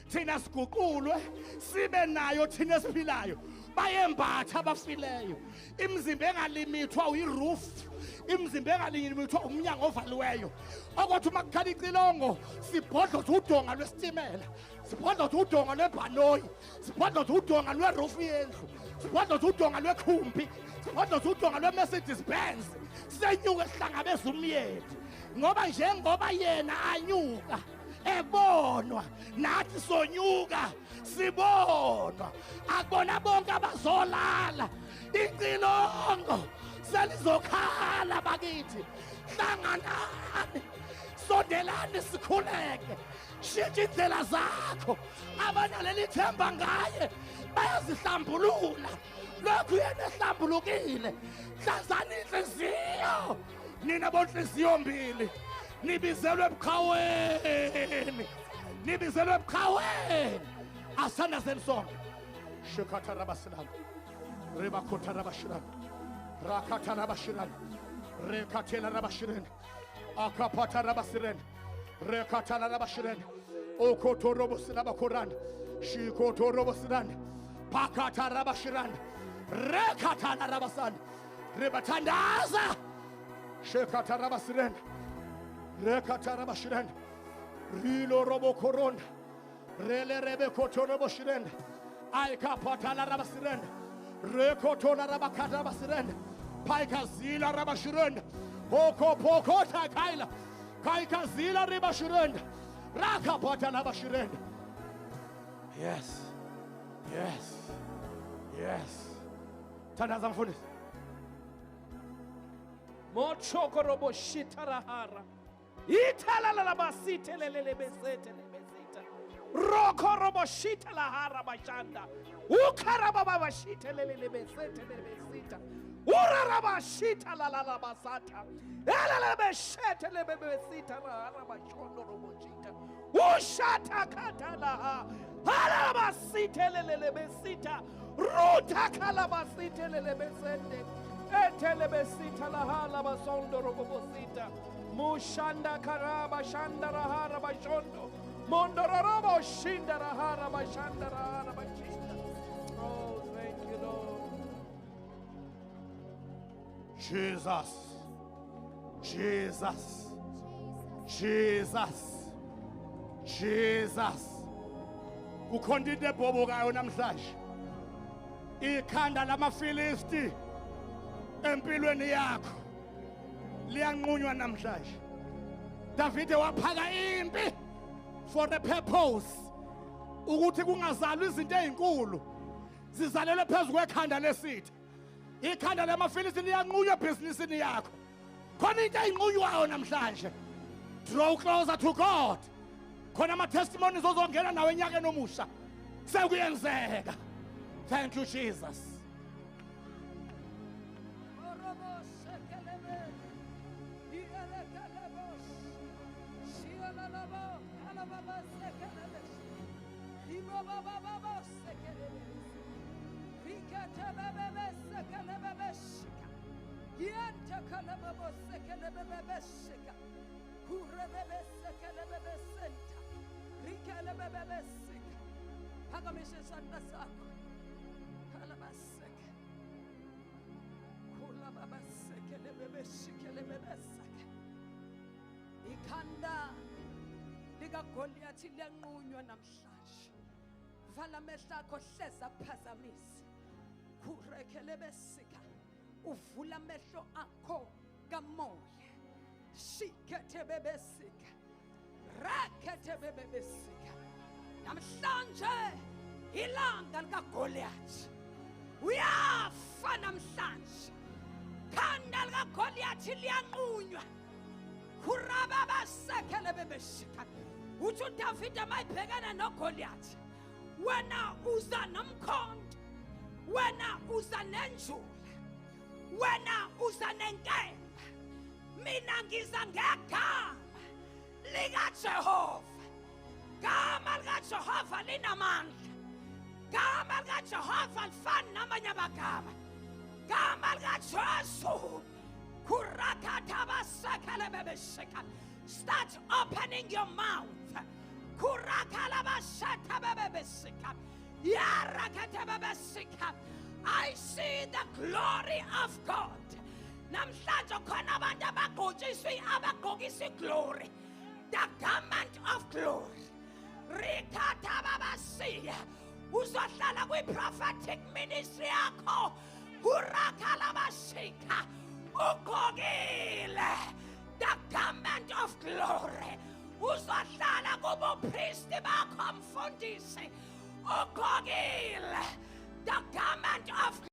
C: thina siguqulwe sibe nayo thina esiphilayo. Bayembatha abafileyo. Imizimba engalimithwa uyiroof. Imizimba engalimithwa umnyango ovaliweyo. Okuthi uma kukhala icilongo sibhodloza udonga lwesitimela. Sibhodloza udonga lwebhanoyi. Sibhodloza udonga lweroof yendlu. Sibhodloza udonga lwekhumbi. Sibhodloza udonga lweMercedes Benz. Senyuka sihlangabeza umyeni. Ngoba njengoba yena anyuka ebonwa nathi sonyuka sibonwa. Akubona bonke abazolala icilongo selizokhala bakithi. Hlanganani sondelani sikhuleke. Shintsha indlela zakho. Abanaleli themba ngaye bayazihlambulula. Lokhu yena ehlambulukile. Hlanzani inhliziyo. Nina bonhliziyo mbili nibizelwe ebuqhaweni. Nibizelwe ebuqhaweni. Asana zensonto. Shekhatha rabasilan. Rebakhotha rabashiran. Rakhatha rabashiran. Rekhathela rabashiran. Akaphatha rabasiran. Rekhatha rabashiran. Okotho robosila bakoran. Shikotho robosiran. Pakatha rabashiran. Rekhatha rabasan. Rebathandaza. Shekhatha rabasiran. Rekhatha rabashiran. Rilo robo koron. Rele rebe kotono boshiren. Aika patala rabasiren. Rekotona rabakata rabasiren. Paika zila rabashiren. Poko poko takaila. Kaika zila rabashiren. Raka patala rabashiren. Yes. Yes. Yes. Thandaza mfundisi.
D: Mochoko robo shitarahara. Itala la basite lele besete le besita. Roko robo shitalahara bashanda. Ukaraba bashite lele besete le besita. Uraraba shitala la basata. Ela beshete le besita la bashondo robo shita. Ushata katala. Hala basite lele besita. Ruta kala basite lele besende. Etelebesita la hala basondo robobosita. Mushanda karaba shanda rahara bashondo. Mondorobo shinda rahara bashanda rahara bashinda. Oh, thank you, Lord.
C: Jesus. Jesus. Jesus. Jesus. Ukhona into ebhobokayo namhlanje. Ikhanda lamaFilisti empilweni yakho liyanqunywa namhlanje. Davide waphaka impi for the purpose ukuthi kungazalwa izinto ezinkulu zizalelwe phezulu kwekhanda lesitha. Ikhanda lamaFilisti liyanqunywa ebhizinisini yakho. Khona into eyinqunywayo namhlanje. Draw closer to God. Khona ama testimonies ozongena nawe enyakeni omusha. Sekuyenzeka. Thank you, Jesus.
E: Ikhanda likaGoliathi liyanqunywa namhlanje. Vala amehlo akho hleza kuphazamisa. Kurekele besika. Uvula amehlo akho kamoya. Shikethe bebesika. Rakethe bebesika. Namhlanje ilanga likaGoliathi. Uyafa namhlanje. Khanda likaGoliathi liyanqunywa. Kurababa sekele bebesika. Uthi uDavide mayibhekana noGoliathi. Wena uza nomkhonto. Wena uza nenjula. Wena uza nenkemba. Mina ngiza ngegama likaJehova. Gama likaJehova linamandla. Gama likaJehova lifana namanye amagama. Gama likaJesu. Start opening your mouth. I see the glory of God. Glory. The garment of glory. Uzohlala kwi-prophetic ministry yakho. Urakalabashika. Ugqokile the garment of glory. Uzohlala kubupristi bakho mfundisi. Ugqokile the garment of